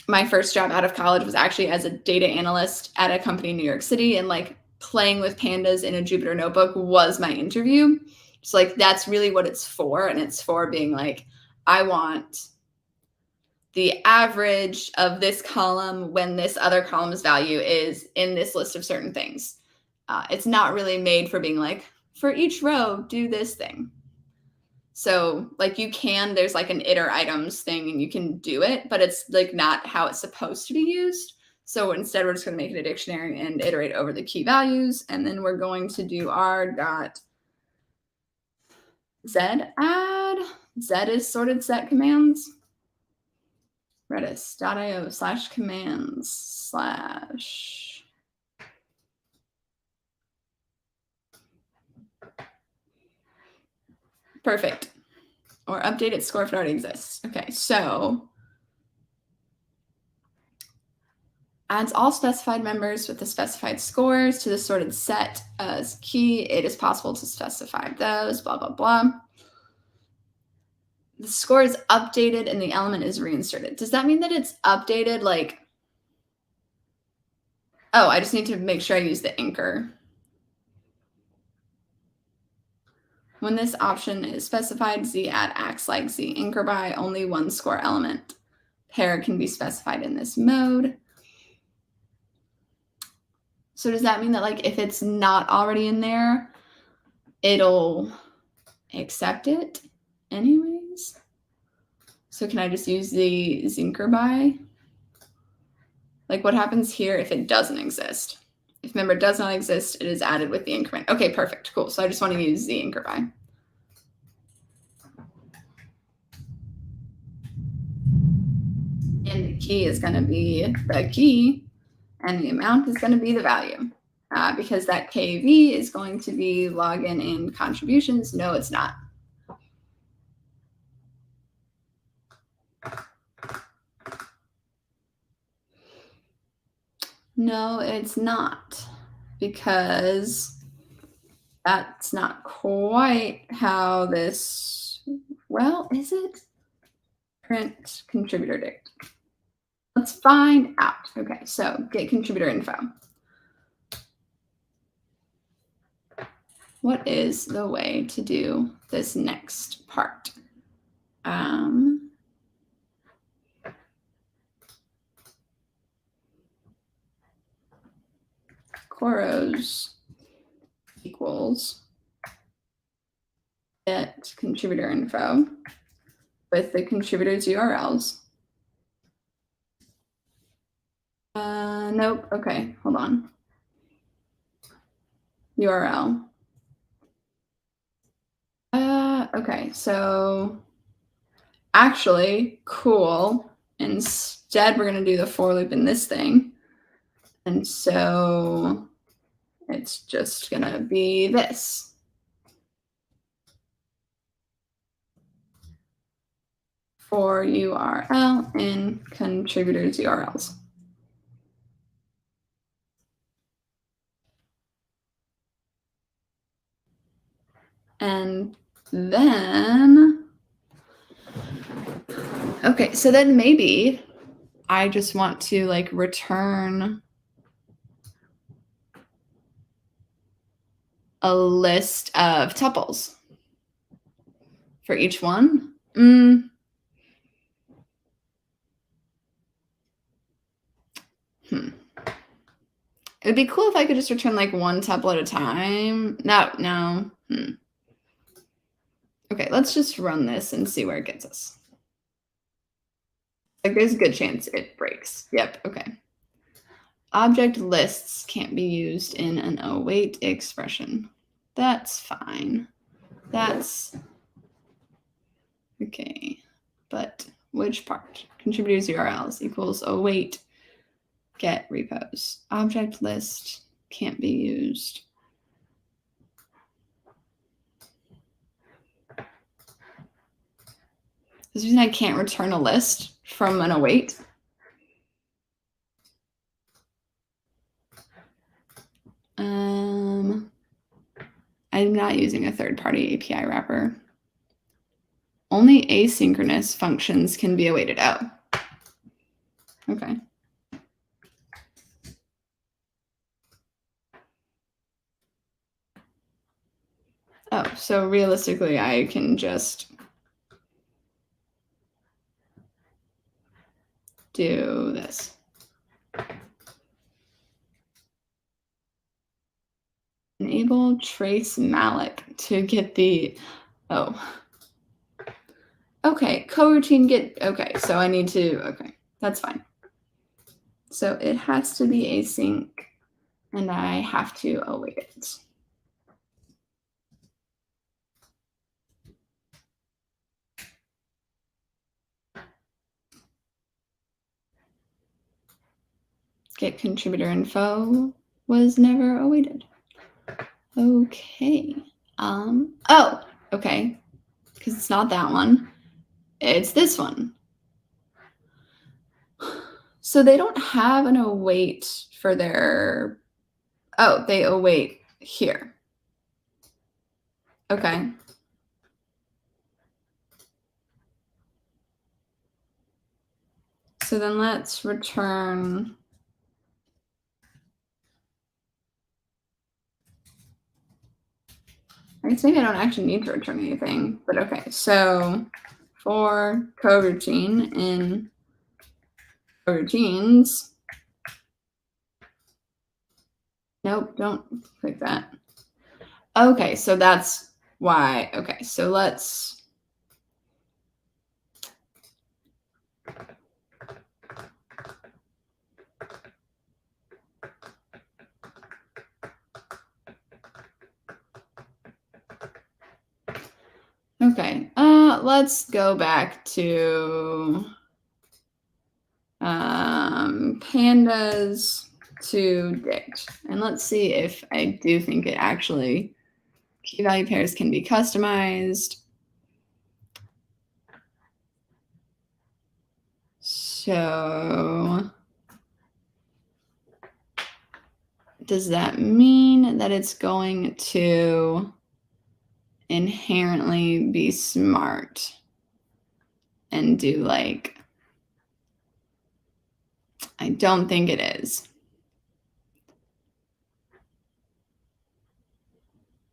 My first job out of college was actually as a data analyst at a company in New York City, and like playing with pandas in a Jupyter notebook was my interview. So like that's really what it's for, and it's for being like, I want the average of this column when this other column's value is in this list of certain things. It's not really made for being like, for each row, do this thing. So like there's like an iter items thing and you can do it, but it's like not how it's supposed to be used. So instead we're just going to make it a dictionary and iterate over the key values. And then we're going to do r.z add. Z is sorted set commands. redis.io/commands/ perfect. Or update its score if it already exists. Okay, so adds all specified members with the specified scores to the sorted set as key. It is possible to specify those, blah, blah, blah. The score is updated and the element is reinserted. Does that mean that it's updated like, oh, I just need to make sure I use the anchor. When this option is specified, z add acts like z anchor by only one score element. Pair can be specified in this mode. So does that mean that like if it's not already in there, it'll accept it anyways? So can I just use the zinker by? Like what happens here if it doesn't exist? If member does not exist, it is added with the increment. Okay, perfect, cool. So I just want to use the anchor by. And the key is going to be the key, and the amount is going to be the value. Because that KV is going to be login and contributions. No, it's not. No, it's not, because that's not quite how this, well, is it? Print contributor dict. Let's find out. Okay, so get contributor info. What is the way to do this next part? Coros equals get contributor info with the contributors URLs. Nope. Okay, hold on. URL. Okay, so actually, cool. Instead, we're going to do the for loop in this thing. And so it's just going to be this. For URL in contributors URLs. And then, okay, so then maybe I just want to like return a list of tuples for each one. It'd be cool if I could just return like one tuple at a time. No. Okay, let's just run this and see where it gets us. Like there's a good chance it breaks. Yep, okay. Object lists can't be used in an await expression. That's fine. That's okay. But which part? Contributors URLs equals await get repos. Object list can't be used. Does this mean I can't return a list from an await? I'm not using a third-party API wrapper. Only asynchronous functions can be awaited. Oh, okay. Oh, so realistically, I can just do this. Enable trace malloc to get the, oh. Okay, coroutine get, okay, so I need to, okay, that's fine. So it has to be async, and I have to await it. Get contributor info was never awaited. Okay. Oh, okay. Because it's not that one. It's this one. So they don't have an await for their, oh, they await here. Okay. So then let's return. I guess maybe I don't actually need to return anything, but okay. So for coroutine in coroutines, nope, don't click that. Okay, so that's why. Okay, so let's. Okay, let's go back to pandas to dict, and let's see if I do think it actually key value pairs can be customized. So does that mean that it's going to inherently be smart and do like, I don't think it is.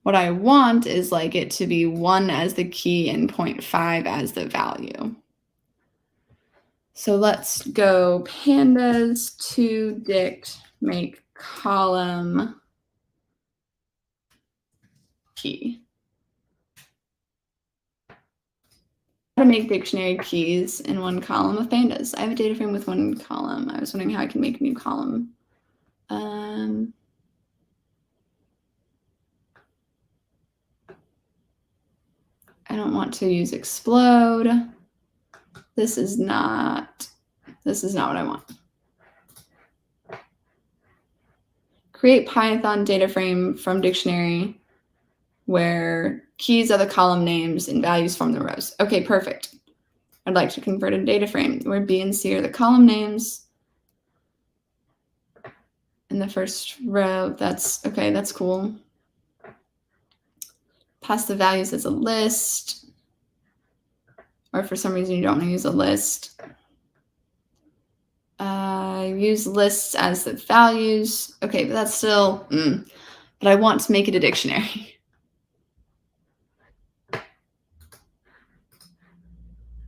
What I want is like it to be 1 as the key and 0.5 as the value. So let's go pandas to dict, make column key. How to make dictionary keys in one column of pandas. I have a data frame with one column. I was wondering how I can make a new column. I don't want to use explode. This is not what I want. Create Python data frame from dictionary where keys are the column names and values form the rows. Okay, perfect. I'd like to convert a data frame where B and C are the column names. In the first row, that's okay, that's cool. pass the values as a list, or for some reason you don't want to use a list. Use lists as the values. Okay, but that's still, but I want to make it a dictionary.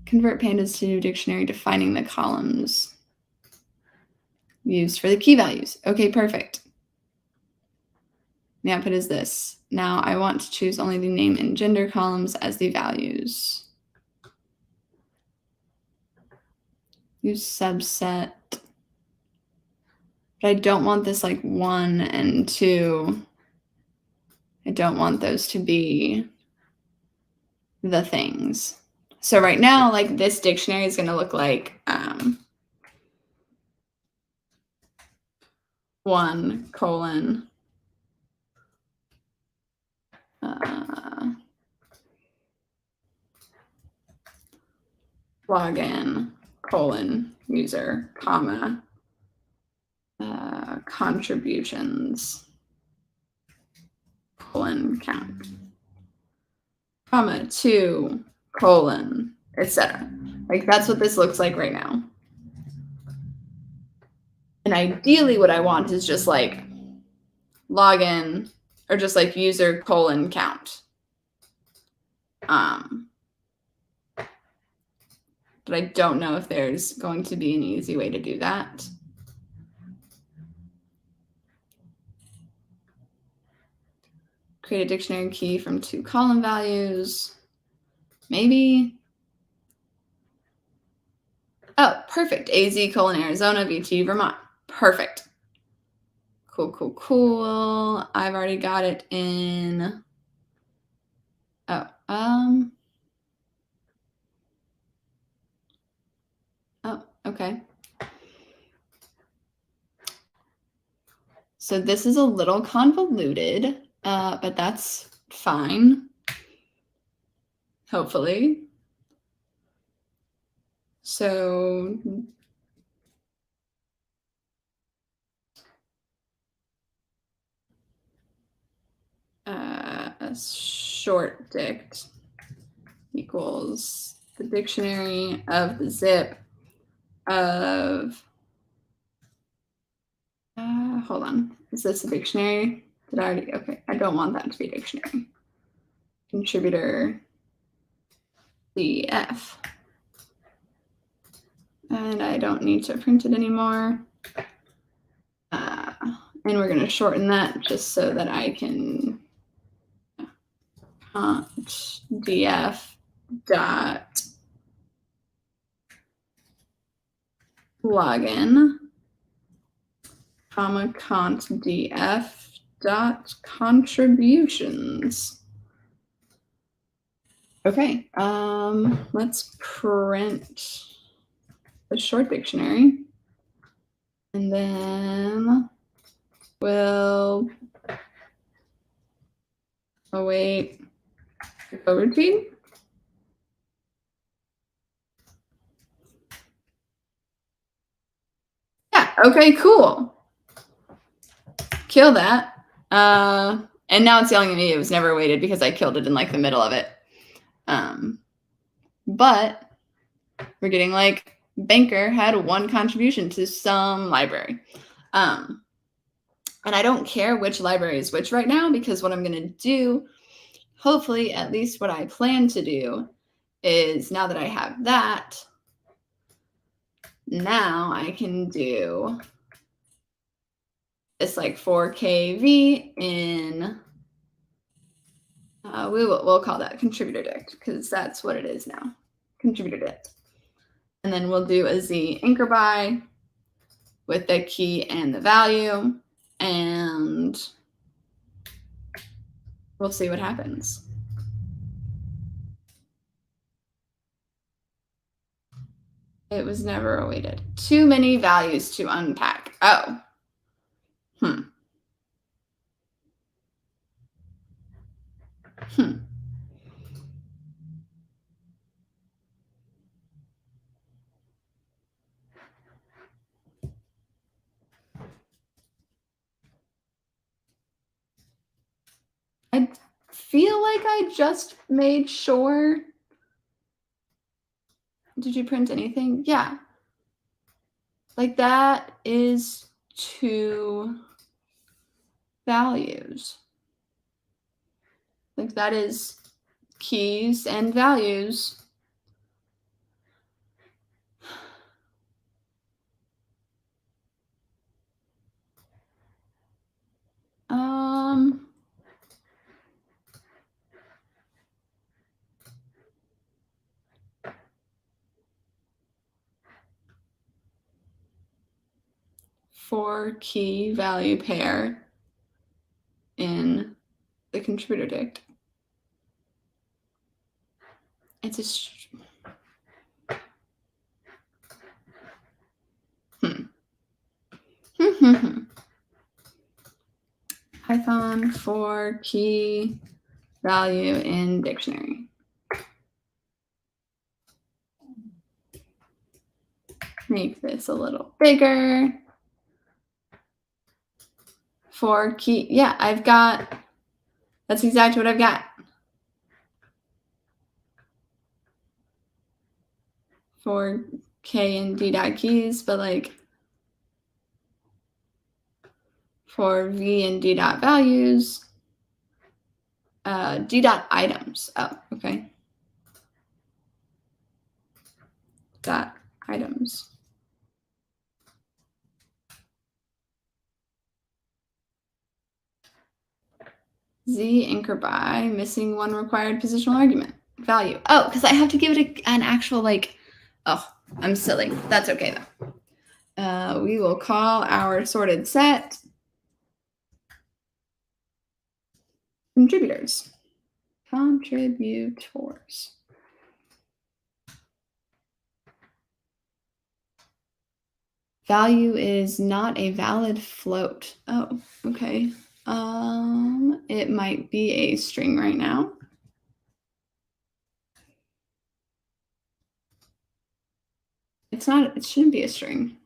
Convert pandas to new dictionary, defining the columns used for the key values. Okay, perfect. The output is this. Now I want to choose only the name and gender columns as the values. Use subset. But I don't want this like 1 and 2. I don't want those to be the things. So right now, like this dictionary is going to look like 1 colon login colon user comma contributions colon count comma 2 colon etc. Like that's what this looks like right now. And ideally what I want is just like login or just like user colon count. But I don't know if there's going to be an easy way to do that. Create a dictionary key from 2 column values. Maybe. Oh, perfect. AZ colon Arizona, VT Vermont. Perfect. Cool, cool, cool. I've already got it in. Oh, okay. So this is a little convoluted, but that's fine. Hopefully. So a short dict equals the dictionary of the zip of hold on, is this a dictionary? Did I already? Okay, I don't want that to be a dictionary. Contributor CF. And I don't need to print it anymore. And we're going to shorten that just so that I can df dot login comma cont df dot contributions. Okay, let's print the short dictionary, and then we'll await the coroutine. Yeah, okay, cool. Kill that. And now it's yelling at me it was never awaited because I killed it in like the middle of it. But we're getting like banker had 1 contribution to some library. And I don't care which library is which right now, because what I'm going to do, hopefully at least what I plan to do, is now that I have that, now I can do this like 4kv in, we'll call that contributor dict, because that's what it is now, contributor dict. And then we'll do a z anchor by with the key and the value, and we'll see what happens. It was never awaited. Too many values to unpack. Oh. I feel like I just made sure. Did you print anything? Yeah. Like that is 2 values. Like that is keys and values. For key value pair in the contributor dict. It's a Python for key value in dictionary. Make this a little bigger. For key, yeah, I've got, that's exactly what I've got. For K and D dot keys, but like for V and D dot values, D dot items. Oh, okay. Dot items. Z anchor by missing 1 required positional argument value. Oh, because I have to give it an actual like, oh, I'm silly. That's okay though. We will call our sorted set contributors. Contributors. Value is not a valid float. Oh, okay. It might be a string right now. It's not, it shouldn't be a string.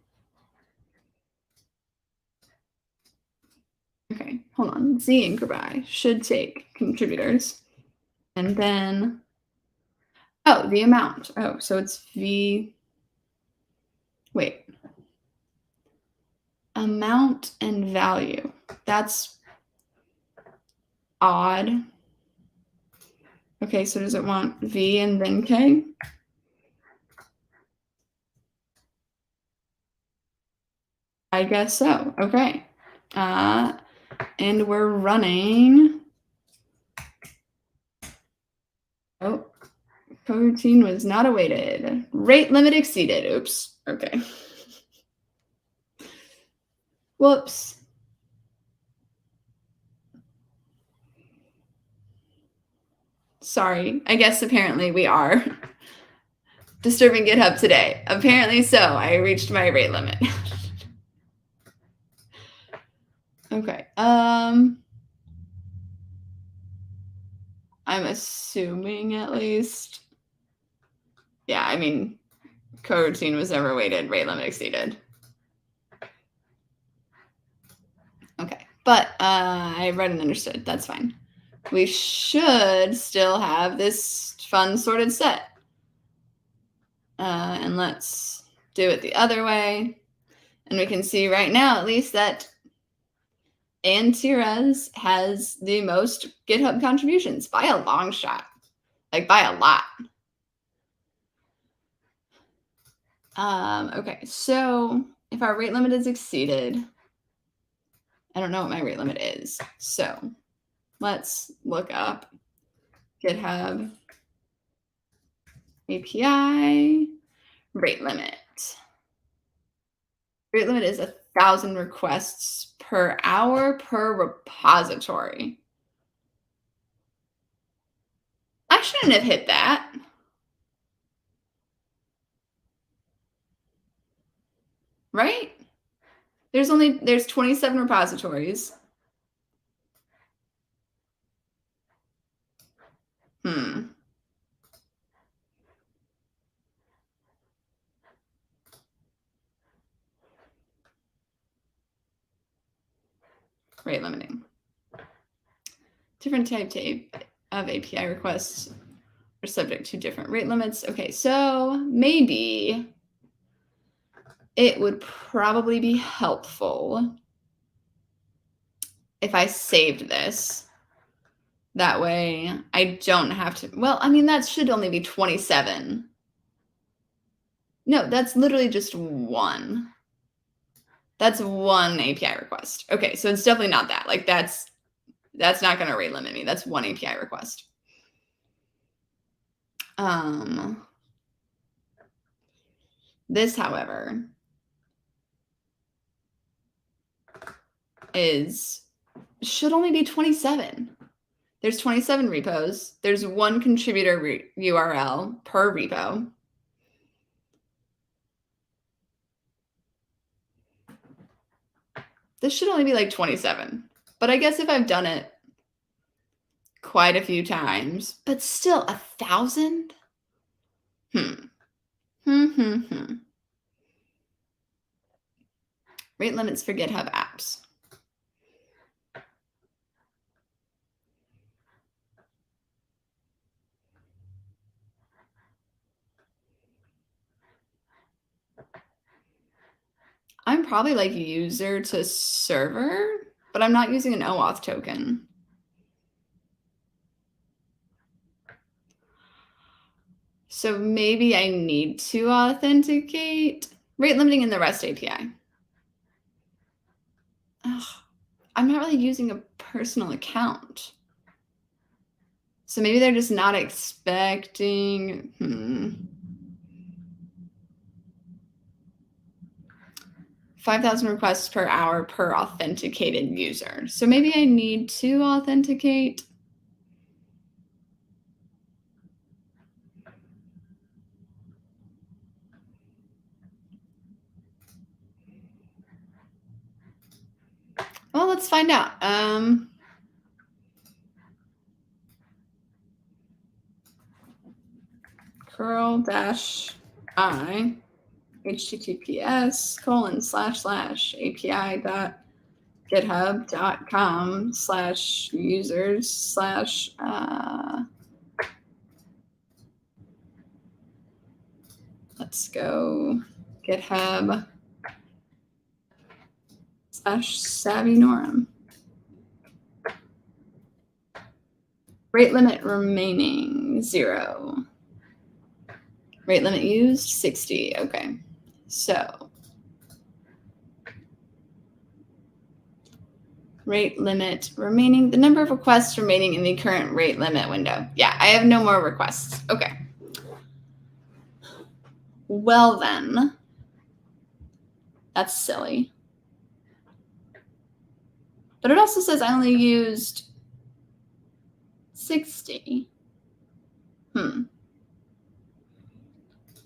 Okay, hold on. Z anchor by should take contributors. And then, oh, the amount. Oh, so it's V, wait. Amount and value. That's odd. Okay, so does it want V and then K? I guess so. Okay. And we're running. Oh, coroutine was not awaited. Rate limit exceeded. Oops. Okay. Whoops. Sorry. I guess apparently we are disturbing GitHub today. Apparently so. I reached my rate limit. Okay. I'm assuming at least. Yeah, I mean, coroutine was never awaited, rate limit exceeded. Okay, but I read and understood. That's fine. We should still have this fun sorted set. And let's do it the other way. And we can see right now, at least, that Antires has the most GitHub contributions by a long shot, like by a lot. Okay, so if our rate limit is exceeded, I don't know what my rate limit is. So let's look up GitHub API rate limit. Rate limit is 1,000 requests per hour per repository. I shouldn't have hit that. Right? There's 27 repositories. Rate limiting. Different type tape. of API requests are subject to different rate limits. Okay, so maybe it would probably be helpful if I saved this. That way I don't have to, well, I mean, that should only be 27. No, that's literally just one. That's one API request. Okay, so it's definitely not that. Like that's not going to rate limit me. That's one API request. This, however, should only be 27. There's 27 repos. There's one contributor URL per repo. This should only be like 27. But I guess if I've done it quite a few times, but still 1,000? Rate limits for GitHub apps. I'm probably like user to server, but I'm not using an OAuth token. So maybe I need to authenticate. Rate limiting in the REST API. Ugh, I'm not really using a personal account. So maybe they're just not expecting. 5,000 requests per hour per authenticated user. So maybe I need to authenticate. Well, let's find out. curl-i https://api.github.com/users/ let's go GitHub /SavvyNorm. Rate limit remaining 0. Rate limit used 60. Okay. So rate limit remaining, the number of requests remaining in the current rate limit window. Yeah, I have no more requests. Okay. Well then, that's silly. But it also says I only used 60.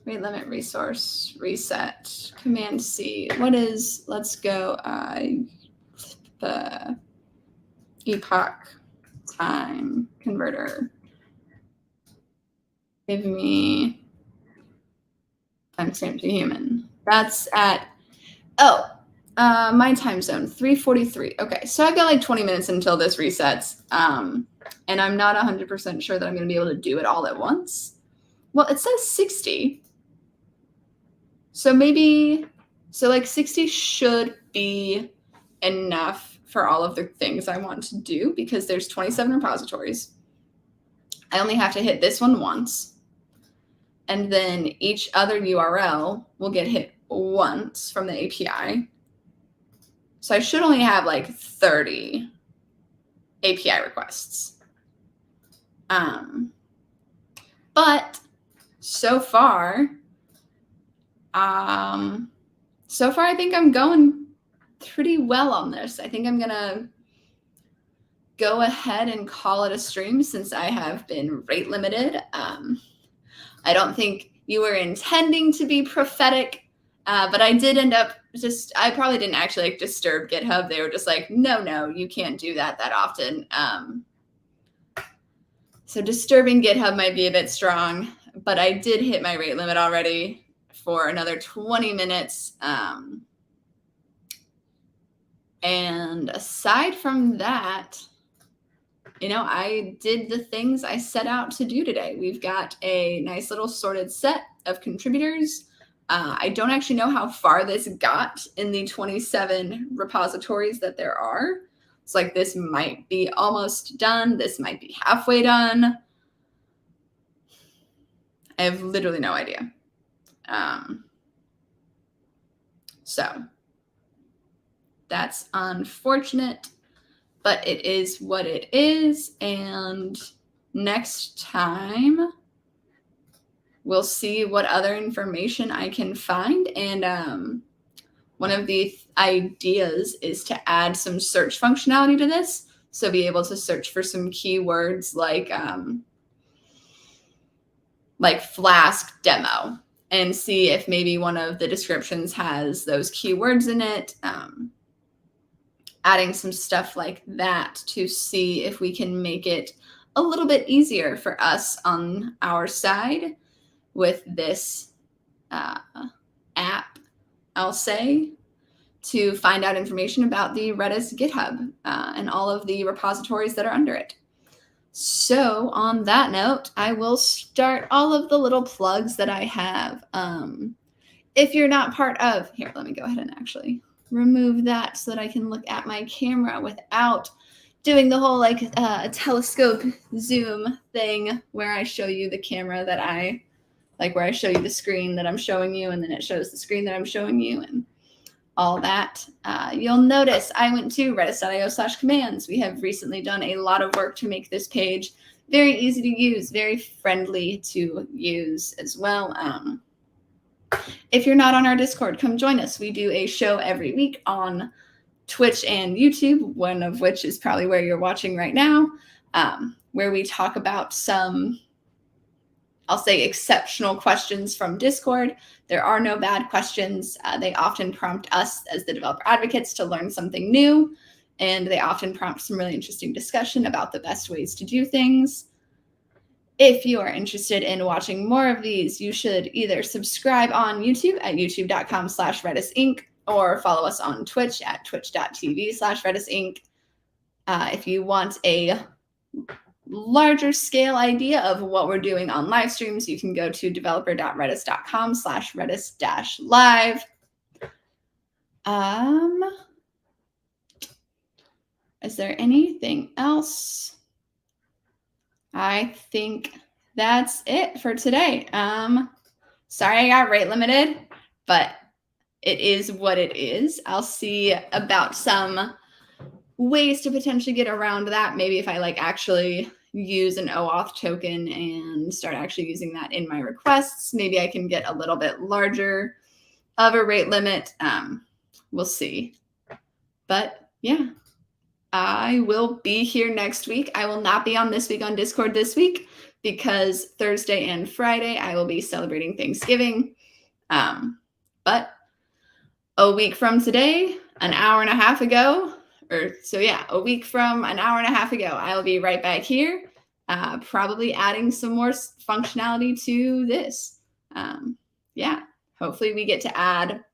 Rate limit resource reset. Command C. What is, let's go the epoch time converter. Give me timestamp to human. That's at, my time zone, 3:43. Okay, so I've got like 20 minutes until this resets. And I'm not 100% sure that I'm going to be able to do it all at once. Well, it says 60. So maybe, so like 60 should be enough for all of the things I want to do because there's 27 repositories. I only have to hit this one once. And then each other URL will get hit once from the API. So I should only have like 30 API requests. But so far I think I'm going pretty well on this. I think I'm gonna go ahead and call it a stream since I have been rate limited. I don't think you were intending to be prophetic, but I did end up I probably didn't actually like disturb GitHub. They were just like, no, you can't do that often. So disturbing GitHub might be a bit strong, but I did hit my rate limit already for another 20 minutes. And aside from that, I did the things I set out to do today. We've got a nice little sorted set of contributors. I don't actually know how far this got in the 27 repositories that there are. It's like this might be almost done. This might be halfway done. I have literally no idea. So that's unfortunate, but it is what it is. And next time we'll see what other information I can find. And one of the ideas is to add some search functionality to this. So be able to search for some keywords like Flask demo and see if maybe one of the descriptions has those keywords in it. Adding some stuff like that to see if we can make it a little bit easier for us on our side with this app, I'll say, to find out information about the Redis GitHub and all of the repositories that are under it. So on that note, I will start all of the little plugs that I have. If you're not part of, here, let me go ahead and actually remove that so that I can look at my camera without doing the whole telescope zoom thing where I show you the camera that where I show you the screen that I'm showing you and then it shows the screen that I'm showing you and all that. You'll notice I went to redis.io/commands. We have recently done a lot of work to make this page very easy to use, very friendly to use as well. If you're not on our Discord, come join us. We do a show every week on Twitch and YouTube, one of which is probably where you're watching right now, where we talk about some, I'll say, exceptional questions from Discord. There are no bad questions. They often prompt us as the developer advocates to learn something new, and they often prompt some really interesting discussion about the best ways to do things. If you are interested in watching more of these, you should either subscribe on YouTube at youtube.com/RedisInc or follow us on Twitch at twitch.tv/RedisInc. If you want a larger scale idea of what we're doing on live streams, you can go to developer.redis.com/redis-live. Is there anything else? I think that's it for today. Sorry I got rate limited, but it is what it is. I'll see about some ways to potentially get around that. Maybe if I actually use an OAuth token and start actually using that in my requests, maybe I can get a little bit larger of a rate limit. We'll see. But yeah. I will be here next week. I will not be on This Week on Discord this week because Thursday and Friday I will be celebrating Thanksgiving. But a week from today, an hour and a half ago, a week from an hour and a half ago, I'll be right back here, probably adding some more functionality to this. Hopefully we get to add,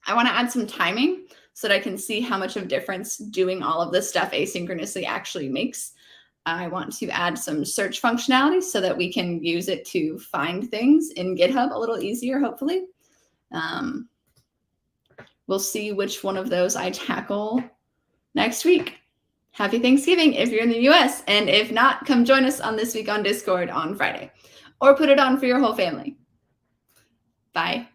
I want to add some timing so that I can see how much of a difference doing all of this stuff asynchronously actually makes. I want to add some search functionality so that we can use it to find things in GitHub a little easier, hopefully. We'll see which one of those I tackle next week. Happy Thanksgiving if you're in the US, and if not, come join us on This Week on Discord on Friday, or put it on for your whole family. Bye.